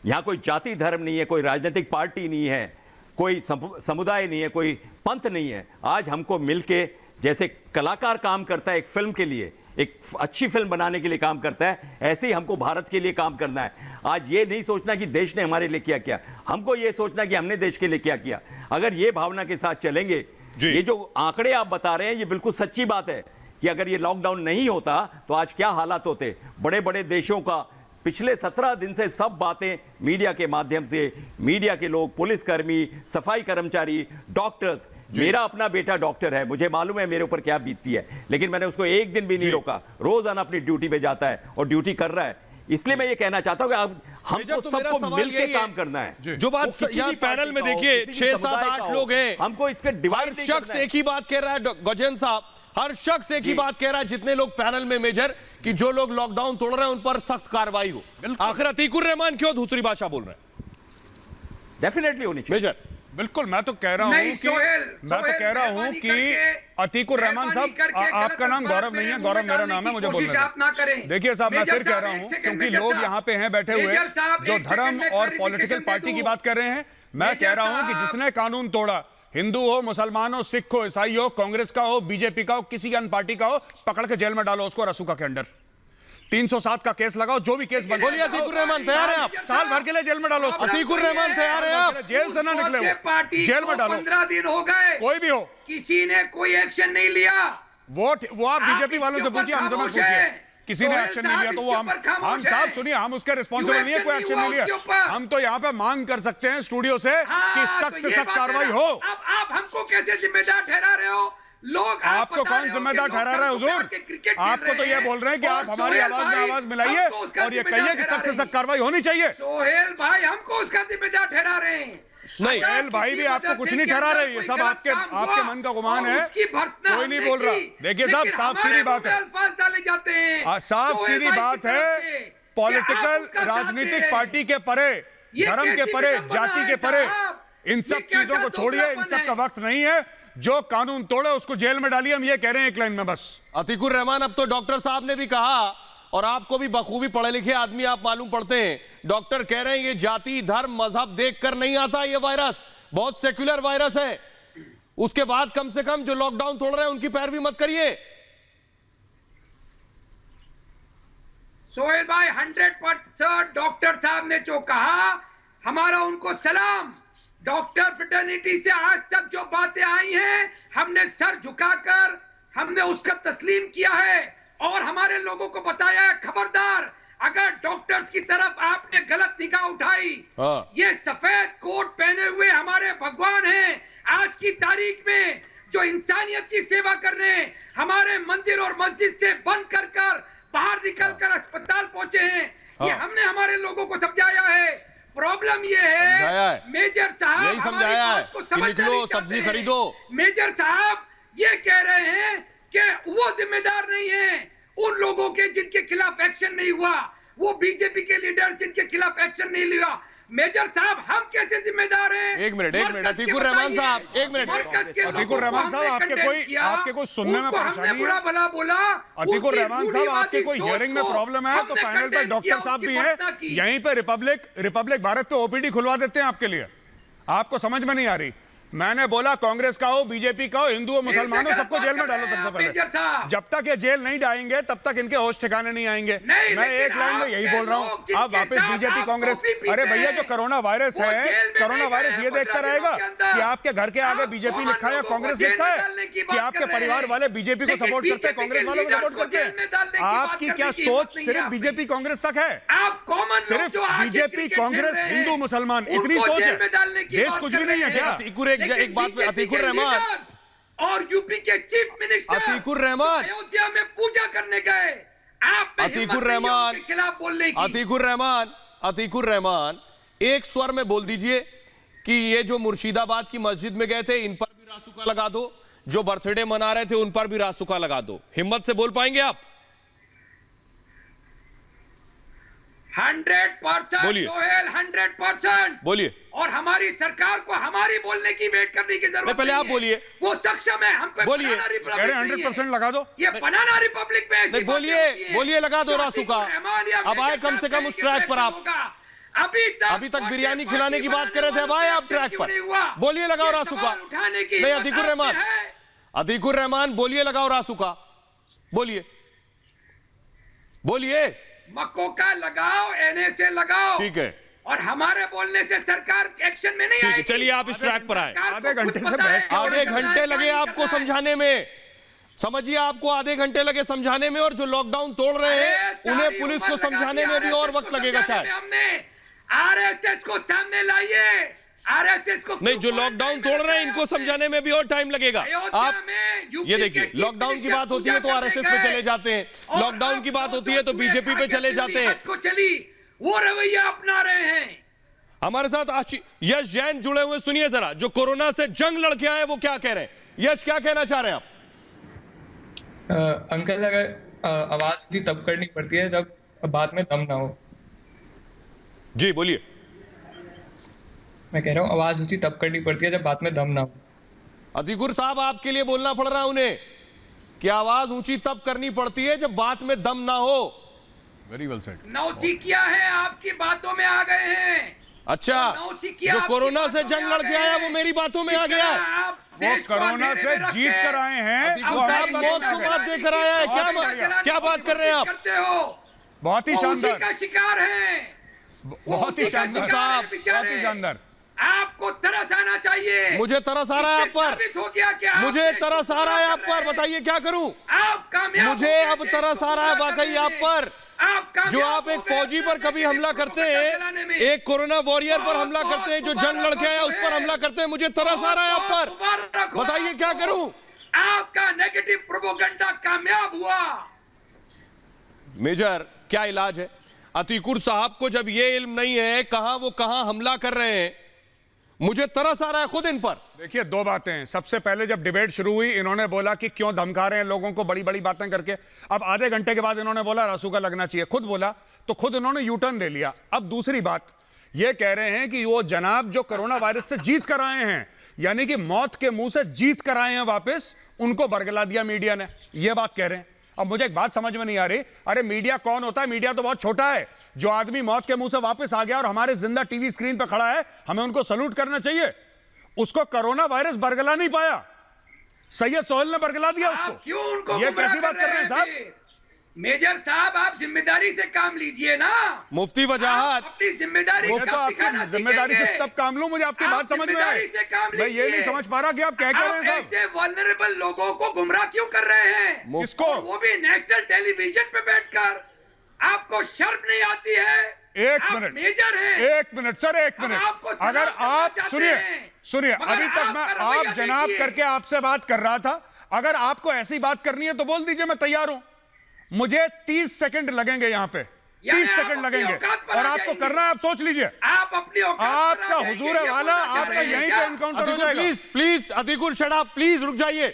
यहां कोई जाति धर्म नहीं है, कोई राजनीतिक पार्टी नहीं है, कोई समुदाय नहीं है, कोई पंथ नहीं है। आज हमको मिलके, जैसे कलाकार काम करता है एक फिल्म के लिए, एक अच्छी फिल्म बनाने के लिए काम करता है, ऐसे ही हमको भारत के लिए काम करना है। आज ये नहीं सोचना कि देश ने हमारे लिए क्या किया, हमको ये सोचना कि हमने देश के लिए क्या किया। अगर ये भावना के साथ चलेंगे, ये जो आंकड़े आप बता रहे हैं ये बिल्कुल सच्ची बात है कि अगर ये लॉकडाउन नहीं होता तो आज क्या हालात होते। बड़े बड़े देशों का पिछले 17 दिन से सब बातें मीडिया के माध्यम से, मीडिया के लोग, पुलिसकर्मी, सफाई कर्मचारी, डॉक्टर्स, मेरा अपना बेटा डॉक्टर है, मुझे मालूम है मेरे ऊपर क्या बीतती है, लेकिन मैंने उसको एक दिन भी नहीं रोका। रोजाना अपनी ड्यूटी पे जाता है और ड्यूटी कर रहा है। इसलिए मैं ये कहना चाहता हूं कि अब हमको सबको मिलकर काम करना है। जो बात यहां पैनल में देखिए 6, 7, 8 लोग हैं, हमको इसके डिवाइड हर शख्स एक ही बात कह रहा है। गजेंद्र साहब, हर शख्स एक ही बात कह रहा है, जितने लोग पैनल में मेजर, कि जो लोग लॉकडाउन तोड़ रहे हैं उन पर सख्त कार्रवाई हो। आखिर अतीकुर रहमान क्यों दूसरी भाषा बोल रहे हैं? डेफिनेटली होनी चाहिए मेजर। बिल्कुल, मैं तो कह रहा हूं कि अतीकुर रहमान साहब, आपका नाम गौरव नहीं है, गौरव मेरा नाम है, मुझे बोलने दें। देखिए साहब, मैं फिर कह रहा हूं, क्योंकि लोग यहाँ पे हैं बैठे हुए जो धर्म और पॉलिटिकल पार्टी की बात कर रहे हैं। मैं कह रहा हूं कि जिसने कानून तोड़ा, हिंदू हो, मुसलमान हो, सिख हो, ईसाई हो, कांग्रेस का हो, बीजेपी का हो, किसी अन्य पार्टी का हो, पकड़ के जेल में डालो उसको, रसूखा के अंडर 307 का केस लगाओ, जो भी केस बन। बोलिए अतीकुर रहमान, तैयार हैं आप? साल भर के लिए जेल में डालो उसको। अतीकुर रहमान, तैयार हैं आप? जेल से ना निकले वो, जेल में डालो। 15 दिन हो गए, कोई भी हो, किसी ने कोई एक्शन नहीं लिया। वो आप बीजेपी वालों से पूछिए, हमसे मत पूछिए। किसी ने एक्शन नहीं लिया तो वो हम साहब सुनिए, हम उसके रिस्पॉन्सिबल नहीं है, कोई एक्शन नहीं लिया। हम तो यहाँ पे मांग कर सकते हैं स्टूडियो से कि सख्त से सख्त कार्रवाई हो। अब आप हमको कैसे जिम्मेदार ठहरा रहे हो? लोग आपको कौन जिम्मेदार ठहरा रहा है हुजूर? आपको तो ये बोल रहे हैं कि आप हमारी आवाज में आवाज मिलाइए और ये कहिए कि सख्त से सख्त कार्रवाई होनी चाहिए। सोहेल भाई हमको उसका जिम्मेदार ठहरा रहे हैं। नहीं, सोहेल भाई भी आपको कुछ नहीं ठहरा रहे, ये सब आपके मन का गुमान है, कोई नहीं बोल रहा। देखिए साहब, साफ सीधी बात है, डाले जाते हैं, साफ सीधी बात है। पॉलिटिकल, राजनीतिक पार्टी के परे, धर्म के परे, जाति के परे, इन सब चीजों को छोड़िए, इन सब का वक्त नहीं है। जो कानून तोड़े उसको जेल में डालिए, हम ये कह रहे हैं एक लाइन में बस। अतीकुर रहमान, अब तो डॉक्टर साहब ने भी कहा, और आपको भी बखूबी पढ़े लिखे आदमी आप मालूम पड़ते हैं, डॉक्टर कह रहे हैं ये जाति, धर्म, मजहब देखकर नहीं आता ये वायरस, बहुत सेक्युलर वायरस है। उसके बाद कम से कम जो लॉकडाउन तोड़ रहे हैं उनकी पैरवी मत करिए। सोहेल भाई 100% डॉक्टर साहब ने जो कहा, हमारा उनको सलाम। डॉक्टर फ्रेटर्निटी से आज तक जो बातें आई हैं, हमने सर झुकाकर हमने उसका तस्लीम किया है और हमारे लोगों को बताया है, खबरदार अगर डॉक्टर्स की तरफ आपने गलत निगाह उठाई, ये सफेद कोट पहने हुए हमारे भगवान हैं। आज की तारीख में जो इंसानियत की सेवा कर रहे हैं, हमारे मंदिर और मस्जिद से बंद कर बाहर निकलकर अस्पताल पहुंचे हैं, ये हमने हमारे लोगों को समझाया है। प्रॉब्लम ये है मेजर साहब, यही समझाया है कि निकलो सब्जी खरीदो। मेजर साहब ये कह रहे हैं कि वो जिम्मेदार नहीं है उन लोगों के जिनके खिलाफ एक्शन नहीं हुआ, वो बीजेपी के लीडर जिनके खिलाफ एक्शन नहीं लिया। मेजर साहब हम कैसे जिम्मेदार हैं? एक मिनट अतीकुर रहमान साहब, एक मिनट। अतीकुर रहमान साहब, आपके कोई सुनने में परेशानी है? भला बोला अतीकुर रहमान साहब, आपके कोई हियरिंग में प्रॉब्लम है तो पैनल पे डॉक्टर साहब भी हैं, यहीं पे रिपब्लिक भारत पे ओपीडी खुलवा देते हैं आपके लिए। आपको समझ में नहीं आ रही, मैंने बोला कांग्रेस का हो, बीजेपी का हो, हिंदू हो, मुसलमान हो, सबको जेल में डालो सबसे पहले। जब तक ये जेल नहीं जाएंगे तब तक इनके होश ठिकाने नहीं आएंगे। मैं एक लाइन में यही बोल रहा हूँ, आप वापस बीजेपी कांग्रेस। अरे भैया जो कोरोना वायरस है, कोरोना वायरस ये देखता रहेगा कि आपके घर के आगे बीजेपी लिखा है या कांग्रेस लिखा है, कि आपके परिवार वाले बीजेपी को सपोर्ट करते हैं, कांग्रेस वालों को सपोर्ट करते हैं। आपकी क्या सोच सिर्फ बीजेपी कांग्रेस तक है? सिर्फ बीजेपी कांग्रेस हिंदू मुसलमान इतनी सोच है? देश कुछ भी नहीं है क्या? एक बात पे अतीकुर रहमान और यूपी के चीफ मिनिस्टर अतीकुर रहमान अयोध्या में पूजा करने गए, आप अतीकुर रहमान के खिलाफ बोलने की। अतीकुर रहमान एक स्वर में बोल दीजिए कि ये जो मुर्शिदाबाद की मस्जिद में गए थे इन पर भी रासुका लगा दो, जो बर्थडे मना रहे थे उन पर भी रासुका लगा दो। हिम्मत से बोल पाएंगे आप? 100% बोलिए। सोहेल 100% बोलिए। और हमारी सरकार को हमारी बोलने की वेट करने की जरूरत पहले नहीं आप है। बोलिए। वो सक्षम है, हमको बोलिए। बनाना रिपब्लिक नहीं है। 100% लगा दो। ये बनाना रिपब्लिक में ऐसी नहीं, बातें बोलिए होती हैं। बोलिए लगा दो जो रासुका। अतीकुर रहमान या अब आए मेजर कम से कम उस साहब ट्रैक पर आप। होगा। अभी तक बिरयानी खिलाने की बात कर रहे थे, अब आए आप ट्रैक पर। बोलिए लगाओ रासुका। उठाने की नहीं अतीकुर रहमान, अतीकुर रहमान बोलिए लगाओ रासुका। बोलिए बोलिए। मकोका लगाओ, एनएसए लगाओ, ठीक है। और हमारे बोलने से सरकार एक्शन में नहीं ठीक है, आएगी। चलिए आप इस ट्रैक पर आए। आधे घंटे से बहस क्या आधे घंटे लगे आपको समझाने में, समझिए आपको आधे घंटे लगे समझाने में, और जो लॉकडाउन तोड़ रहे हैं उन्हें पुलिस को समझाने में भी और वक्त लगेगा शायद। हमने आरएसएस को सामने लाइए, आरएसएस को नहीं, जो लॉकडाउन तोड़ रहे हैं इनको समझाने में भी और टाइम लगेगा। आप ये देखिए, लॉकडाउन की बात होती है तो आरएसएस पे चले जाते हैं, लॉकडाउन की बात होती है तो बीजेपी पे चले जाते हैं। को चली वो रवैया अपना रहे हैं। हमारे साथ यश जैन जुड़े हुए, सुनिए जरा, जो कोरोना से जंग लड़के आए वो क्या कह रहे हैं। यश, क्या कहना चाह रहे हैं आप? अंकल, अगर आवाज भी तब करनी पड़ती है जब बात में दम ना हो। जी बोलिए। मैं कह रहा हूँ आवाज ऊंची तब करनी पड़ती है जब बात में दम ना हो। अतीकुर साहब, आपके लिए बोलना पड़ रहा है उन्हें कि आवाज ऊंची तब करनी पड़ती है जब बात में दम ना हो। Very well said. नौसिखिया है, आपकी बातों में आ गए हैं। अच्छा, जो कोरोना से जंग लड़के आया वो मेरी बातों में आ गया। वो कोरोना से जीत कर आए हैं, अतीकुर साहब मौत को बात देकर आया है। क्या बात कर रहे हैं आप? बहुत ही शानदार, का शिकार है, बहुत ही शानदार साहब, बहुत ही शानदार। आपको तरस आना चाहिए। मुझे तरस आ रहा है आप पर, हो गया क्या? मुझे तरस आ रहा है आप पर, बताइए क्या करूं? आप कामयाब, मुझे अब तरस आ रहा है वाकई आप पर। जो आप एक फौजी पर कभी हमला करते हैं, एक कोरोना वॉरियर पर हमला करते हैं, जो जंग लड़के आया उस पर हमला करते हैं, मुझे तरस आ रहा है आप पर, बताइए क्या करूं? आपका नेगेटिव प्रोपेगेंडा कामयाब हुआ। मेजर, क्या इलाज है? अतीकुर साहब को जब ये इल्म नहीं है कहां वो कहां हमला कर रहे हैं, मुझे तरस आ रहा है खुद इन पर। देखिए, दो बातें हैं। सबसे पहले जब डिबेट शुरू हुई, इन्होंने बोला कि क्यों धमका रहे हैं लोगों को बड़ी बड़ी बातें करके। अब आधे घंटे के बाद इन्होंने बोला रासुका लगना चाहिए, खुद बोला तो खुद इन्होंने यू टर्न ले लिया। अब दूसरी बात ये कह रहे हैं कि वो जनाब जो कोरोना वायरस से जीत कर आए हैं, यानी कि मौत के मुंह से जीत कर आए हैं वापस, उनको बरगला दिया मीडिया ने, यह बात कह रहे हैं। अब मुझे एक बात समझ में नहीं आ रही, अरे मीडिया कौन होता है? मीडिया तो बहुत छोटा है। जो आदमी मौत के मुंह से वापस आ गया और हमारे जिंदा टीवी स्क्रीन पर खड़ा है, हमें उनको सैल्यूट करना चाहिए। उसको कोरोना वायरस बरगला नहीं पाया, सैयद सोहेल ने बरगला दिया उसको। क्यों उनको ये कैसी बात कर रहे हैं साहब? मेजर साहब, आप जिम्मेदारी से काम लीजिए ना। मुफ्ती वजाहत, अपनी जिम्मेदारी वो तो आपकी जिम्मेदारी से तब काम लूं, मुझे आपकी बात समझ में आई। मैं ये नहीं समझ पा रहा कि आप क्या कह रहे हैं साहब। ऐसे वल्नरेबल लोगों को गुमराह क्यों कर रहे हैं? किसको? वो भी नेशनल टेलीविजन पे बैठकर। आपको शर्म नहीं आती है? एक मिनट, मेजर है। एक मिनट सर, एक मिनट। अगर आप सुनिए, अभी तक मैं आप जनाब करके आपसे बात कर रहा था। अगर आपको ऐसी बात करनी है तो बोल दीजिए, मैं तैयार हूं। मुझे 30 सेकंड लगेंगे यहाँ पे, 30 सेकंड लगेंगे, और आपको करना है, आप सोच लीजिए। आप अपनी आपका हुजूर है वाला, आपका यहीं पे एनकाउंटर हो जाएगा। Please please Atiqur, shut up please, रुक जाइए।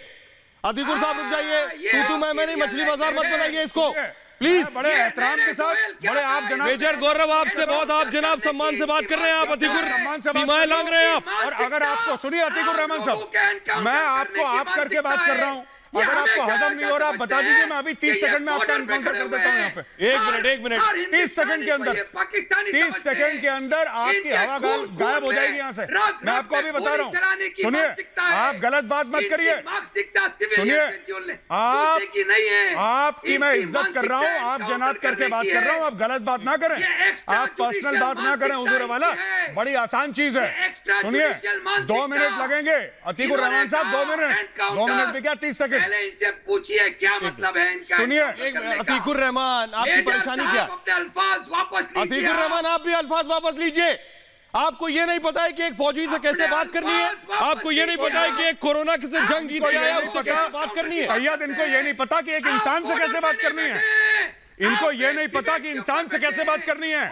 अतीकुर साहब रुक जाइए, तू मैं नहीं, मछली बाजार मत बनाइए इसको प्लीज। बड़े एहतराम के साथ, बड़े आप जनाब। मेजर गौरव, आपसे बहुत, आप जनाब सम्मान से बात कर रहे हैं। आप अतीकुर सीमाएं लांघ रहे हैं आप। और अगर आपको, सुनिए अतीकुर रहमान साहब, मैं आपको आप करके बात कर रहा हूं। अगर आपको हजम नहीं हो रहा आप बता दीजिए, मैं अभी 30 सेकंड में आपका एनकाउंटर कर देता हूं यहाँ पे। एक मिनट 30 सेकंड के अंदर 30 सेकंड के अंदर आपकी हवा गायब हो जाएगी यहाँ से। मैं आपको अभी बता रहा हूँ, सुनिए, आप गलत बात मत करिए, सुनिए, आपकी मैं इज्जत कर रहा हूँ, आप जनाब करके बात कर रहा हूँ, आप गलत बात ना करें, आप पर्सनल बात ना करें हुजूर वाला, बड़ी आसान चीज है। सुनिए, 2 मिनट लगेंगे अतीकुर रहमान साहब, 2 मिनट भी क्या 30 सेकंड। पहले इनसे पूछिए क्या मतलब है इनका। सुनिए अतीकुर रहमान, आपकी परेशानी क्या? अपने अल्फाज वापस लीजिए। अतीकुर रहमान, आप भी अल्फाज वापस लीजिए। आपको ये नहीं पता है कि एक फौजी से कैसे बात करनी है? आपको ये नहीं पता है कि एक कोरोना से जंग जीत के आया उससे कैसे बात करनी है? सैयद, इनको ये नहीं पता कि एक इंसान से कैसे बात करनी है, इनको ये नहीं पता कि इंसान से कैसे बात करनी है।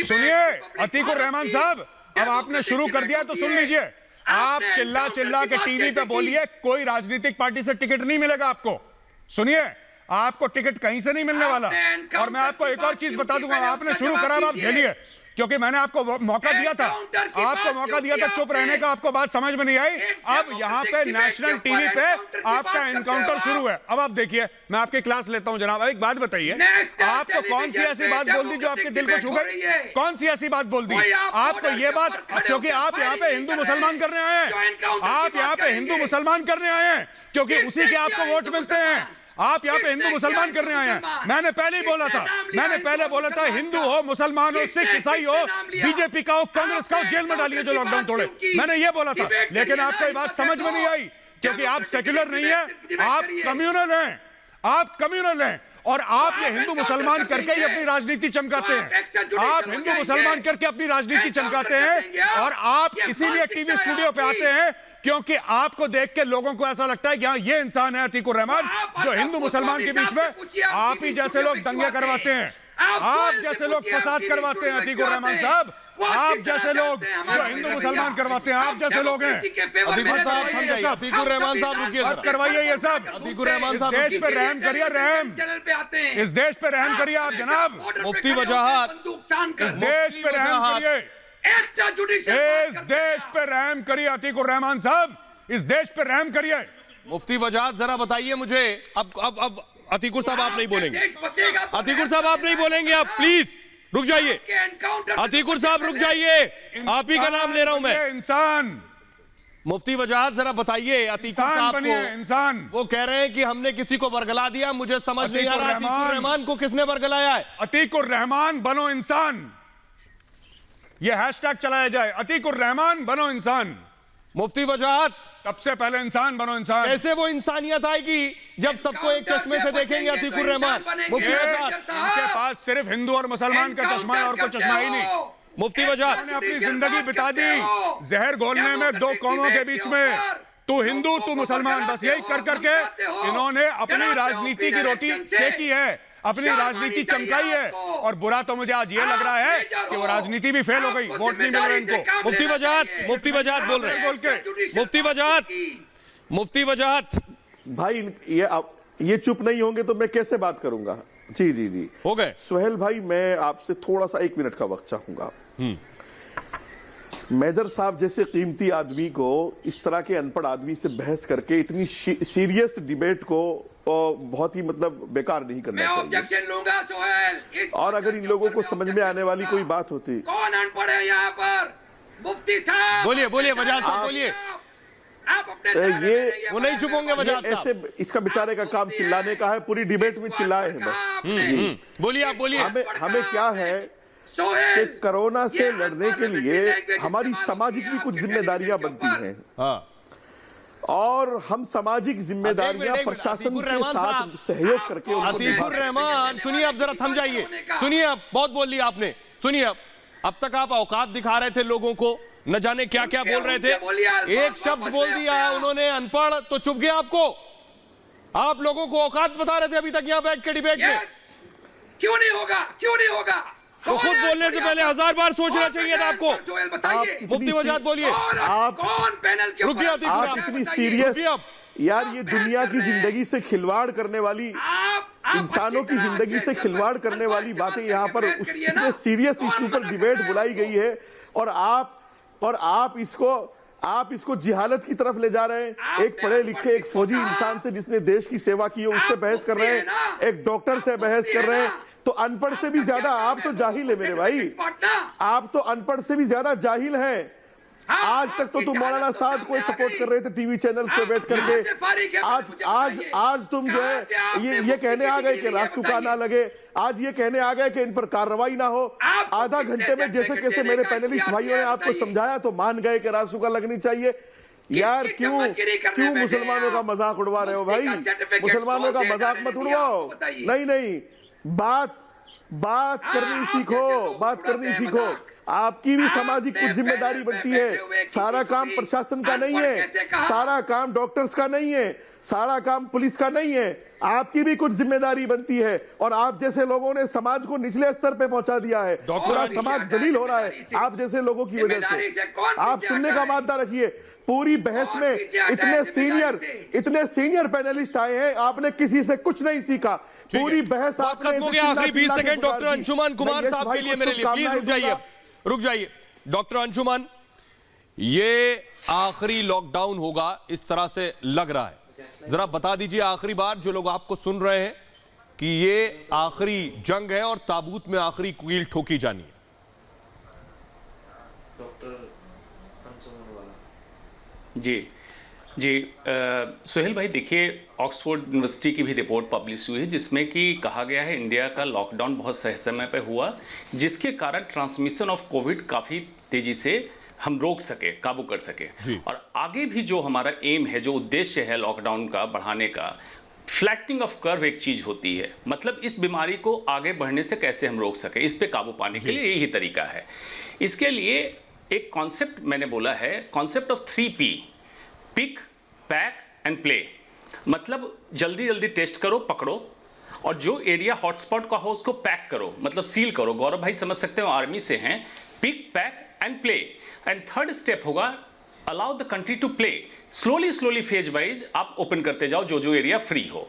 सुनिए अतीकुर रहमान साहब, अब आपने शुरू कर दिया तो सुन लीजिए, आप चिल्ला चिल्ला के टीवी पे बोलिए, कोई राजनीतिक पार्टी से टिकट नहीं मिलेगा आपको। सुनिए, आपको टिकट कहीं से नहीं मिलने वाला। और मैं आपको एक और चीज बता दूंगा, आपने शुरू करा, आप झेलिए, क्योंकि मैंने आपको मौका दिया था, चुप रहने का, आपको बात समझ में नहीं आई। अब यहाँ पे नेशनल टीवी पे आपका एनकाउंटर शुरू है। अब आप देखिए, मैं आपकी क्लास लेता हूँ जनाब। एक बात बताइए, आपको कौन सी ऐसी बात बोल दी जो आपके दिल को छू गई? कौन सी ऐसी बात बोल दी आपको? ये बात, क्योंकि आप यहाँ पे हिंदू मुसलमान करने आए हैं, आप यहाँ पे हिंदू मुसलमान करने आए हैं, क्योंकि उसी के आपको वोट मिलते हैं। आप यहाँ पे हिंदू मुसलमान करने आए हैं। मैंने पहले ही बोला था, हिंदू हो, मुसलमान हो, सिख ईसाई हो, बीजेपी का हो, कांग्रेस का हो, जेल में डालिए जो लॉकडाउन तोड़े। मैंने ये बोला था, लेकिन आपको ये बात समझ में नहीं आई, क्योंकि आप सेक्युलर नहीं है, आप कम्युनल हैं, आप कम्युनल हैं। और आप ये हिंदू मुसलमान करके ही अपनी राजनीति चमकाते हैं। आप हिंदू मुसलमान करके अपनी राजनीति चमकाते हैं, और आप इसीलिए टीवी स्टूडियो पे आते हैं क्योंकि आपको देख के लोगों को ऐसा लगता है कि हाँ, ये इंसान है अतीकुर रहमान जो हिंदू मुसलमान के बीच में आप ही जैसे लोग दंगे करवाते हैं, आप जैसे लोग फसाद करवाते हैं। अतीकुर रहमान साहब, आप जैसे लोग जो हिंदू मुसलमान करवाते हैं, आप जैसे लोग हैं। अतीकुर साहब समझाइए, अतीकुर रहमान साहब रुकिए, मत करवाइए ये सब। अतीकुर रहमान साहब, देश पे रहम करिए, रहम, इस देश पे रहम करिए आप जनाब। मुफ्ती वजाहत, इस देश पे रहम करिए, इस देश पे रहम करिए अतीकुर रहमान साहब, इस देश पे रहम करिए। मुफ्ती वजाहत जरा बताइए मुझे, अब अतीकुर साहब आप नहीं बोलेंगे, अतीकुर साहब आप नहीं बोलेंगे, आप प्लीज रुक जाइए, अतीकुर साहब रुक जाइए, आप ही का नाम ले रहा हूं मैं। इंसान, मुफ्ती वजाहत जरा बताइए अतीकुर साहब को, इंसान, वो कह रहे हैं कि हमने किसी को बरगला दिया, मुझे समझ नहीं आ रहा अतीकुर रहमान को किसने बरगलाया है। अतीकुर रहमान बनो इंसान, ये हैशटैग चलाया जाए, अतीकुर रहमान बनो इंसान। मुफ्ती वजाहत, सबसे पहले इंसान बनो इंसान। ऐसे वो इंसानियत आएगी जब सबको एक चश्मे से देखेंगे अतीकुर रहमान। मुफ्ती वजाहत, उनके पास सिर्फ हिंदू और मुसलमान का चश्मा है और कोई चश्मा ही नहीं। मुफ्ती वजाहत ने अपनी जिंदगी बिता दी जहर घोलने में दो कौमों के बीच में, तू हिंदू तू मुसलमान, बस यही कर करके इन्होंने अपनी राजनीति की रोटी सेकी है, अपनी राजनीति चमकाई है। और बुरा तो मुझे आज ये लग रहा है कि वो राजनीति भी फेल हो गई, वोट नहीं मिल रहे इनको। मुफ्ती वजाहत बोल रहे हैं, बोल के मुफ्ती वजाहत भाई, ये चुप नहीं होंगे तो मैं कैसे बात करूंगा? जी जी जी, हो गए। सुहेल भाई, मैं आपसे थोड़ा सा 1 मिनट का वक्त चाहूंगा। मेजर साहब जैसे कीमती आदमी को इस तरह के अनपढ़ आदमी से बहस करके इतनी सीरियस डिबेट को बहुत ही मतलब बेकार नहीं करना चाहिए। ऑब्जेक्शन लूंगा सोहेल। और अगर इन लोगों को समझ में आने वाली कोई बात होती। कौन अनपढ़ है यहाँ पर? मुफ्ती साहब बोलिए, वजाहत साहब बोलिए। आप अपने ये वो नहीं चुप होंगे वजाहत साहब। ऐसे इसका बेचारे का काम चिल्लाने का है, पूरी डिबेट में चिल्लाए हैं बस। बोलिए, आप बोलिए। हमें क्या है कि कोरोना से लड़ने के लिए हमारी सामाजिक भी कुछ जिम्मेदारियां बनती हैं। हाँ। और हम सामाजिक जिम्मेदारियां प्रशासन के साथ सहयोग करके। अतीकुर रहमान, सुनिए, आप जरा थम जाइए, सुनिए, आप बहुत बोल लिया आपने, सुनिए। अब तक आप औकात दिखा रहे थे लोगों को, न जाने क्या क्या बोल रहे थे, एक शब्द बोल दिया उन्होंने अनपढ़ तो चुप गया आपको। आप लोगों को औकात बता रहे थे अभी तक यहाँ बैठ के डिबेट में। क्यों नहीं होगा? तो खुद बोलने से पहले 1000 बार सोचना चाहिए था आपको। मुफ्ती वजाहत बोलिए। आप कौन पैनल के रुकिए, आप इतनी सीरियस, यार ये दुनिया की जिंदगी से खिलवाड़ करने वाली, इंसानों की जिंदगी से खिलवाड़ करने वाली बातें यहाँ पर इतने सीरियस इशू पर डिबेट बुलाई गई है, और आप इसको आप इसको जिहालत की तरफ ले जा रहे हैं। एक पढ़े लिखे एक फौजी इंसान से जिसने देश की सेवा की है उससे बहस कर रहे हैं, एक डॉक्टर से बहस कर रहे हैं। तो अनपढ़ से भी ज्यादा आप तो जाहिल है मेरे भाई, आप तो अनपढ़ से भी ज्यादा जाहिल हैं। आज तक तो तुम मौलाना साद को सपोर्ट कर रहे थे टीवी चैनल पे बैठ करके, आज तुम जो है ये कहने आ गए कि रासुका ना लगे, आज ये कहने आ गए कि इन पर कार्रवाई ना हो। आधा घंटे में जैसे कैसे मेरे पैनलिस्ट भाइयों ने आपको समझाया तो मान गए कि रासुका लगनी चाहिए। यार क्यों मुसलमानों का मजाक उड़वा रहे हो भाई? मुसलमानों का मजाक मत उड़वाओ। नहीं, बात करनी सीखो, बात करनी सीखो। आपकी भी सामाजिक कुछ जिम्मेदारी बनती है। सारा काम प्रशासन का नहीं है, सारा काम डॉक्टर्स का नहीं है, सारा काम पुलिस का नहीं है। आपकी भी कुछ जिम्मेदारी बनती है। और आप जैसे लोगों ने समाज को निचले स्तर पे पहुंचा दिया है, पूरा समाज जलील हो रहा है आप जैसे लोगों की वजह से। आप सुनने का मादा रखिए। पूरी बहस में इतने सीनियर पैनलिस्ट आए हैं, आपने किसी से कुछ नहीं सीखा। पूरी बहस आपने खत्म हो गया। आखिरी 20 सेकंड डॉक्टर अंशुमान कुमार साहब के लिए मेरे लिए, प्लीज रुक जाइए। डॉक्टर अंशुमान, ये आखिरी लॉकडाउन होगा इस तरह से लग रहा है, जरा बता दीजिए आखिरी बार जो लोग आपको सुन रहे हैं कि ये आखिरी जंग है और ताबूत में आखिरी कील ठोकी जानी है। जी सुहेल भाई, देखिए ऑक्सफोर्ड यूनिवर्सिटी की भी रिपोर्ट पब्लिश हुई है जिसमें कि कहा गया है इंडिया का लॉकडाउन बहुत सही समय पर हुआ, जिसके कारण ट्रांसमिशन ऑफ कोविड काफ़ी तेज़ी से हम रोक सके, काबू कर सके। और आगे भी जो हमारा एम है, जो उद्देश्य है लॉकडाउन का बढ़ाने का, फ्लैटनिंग ऑफ कर्व एक चीज़ होती है। मतलब इस बीमारी को आगे बढ़ने से कैसे हम रोक सके, इस पे काबू पाने के लिए यही तरीका है। इसके लिए एक कॉन्सेप्ट मैंने बोला है, concept of 3P, pick, pack and play. मतलब जल्दी जल्दी टेस्ट करो, पकड़ो, और जो एरिया हॉटस्पॉट का हो उसको पैक करो, मतलब सील करो। गौरव भाई समझ सकते हो, आर्मी से हैं। Pick, pack and play. And third step होगा allow the country to play. Slowly phase wise आप ओपन करते जाओ जो एरिया फ्री हो।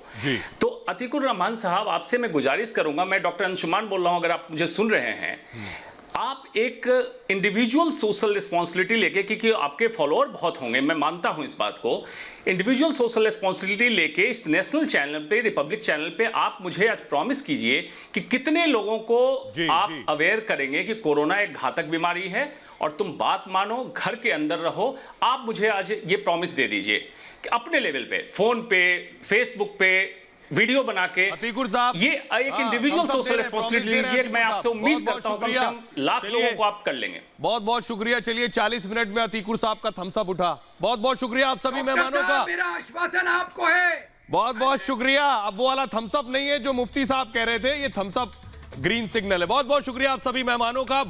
तो अतीकुर रहमान साहब, आपसे मैं गुजारिश करूंगा, मैं डॉक्टर अंशुमान बोल रहा हूं, अगर आप मुझे सुन रहे हैं, आप एक इंडिविजुअल सोशल रिस्पॉन्सिबिलिटी लेके, क्योंकि आपके फॉलोअर बहुत होंगे, मैं मानता हूं इस बात को, इंडिविजुअल सोशल रिस्पॉन्सिबिलिटी लेके इस नेशनल चैनल पे, रिपब्लिक चैनल पे आप मुझे आज प्रॉमिस कीजिए कि कितने लोगों को आप अवेयर करेंगे कि कोरोना एक घातक बीमारी है और तुम बात मानो, घर के अंदर रहो। आप मुझे आज ये प्रॉमिस दे दीजिए कि अपने लेवल पे, फोन पे, फेसबुक पे वीडियो बना के, अतीकुर साहब, ये एक इंडिविजुअल सोशल रिस्पॉन्सिबिलिटी लीजिए। मैं आपसे उम्मीद करता हूं कम से कम लाख लोगों को आप कर लेंगे। बहुत बहुत शुक्रिया। चलिए 40 मिनट में अतीकुर साहब का थम्स अप उठा। बहुत बहुत शुक्रिया आप सभी मेहमानों का। मेरा आश्वासन आपको है। बहुत बहुत शुक्रिया। अब वो वाला थम्स अप नहीं है जो मुफ्ती साहब कह रहे थे, ये थम्स अप ग्रीन सिग्नल है। बहुत बहुत शुक्रिया आप सभी मेहमानों का।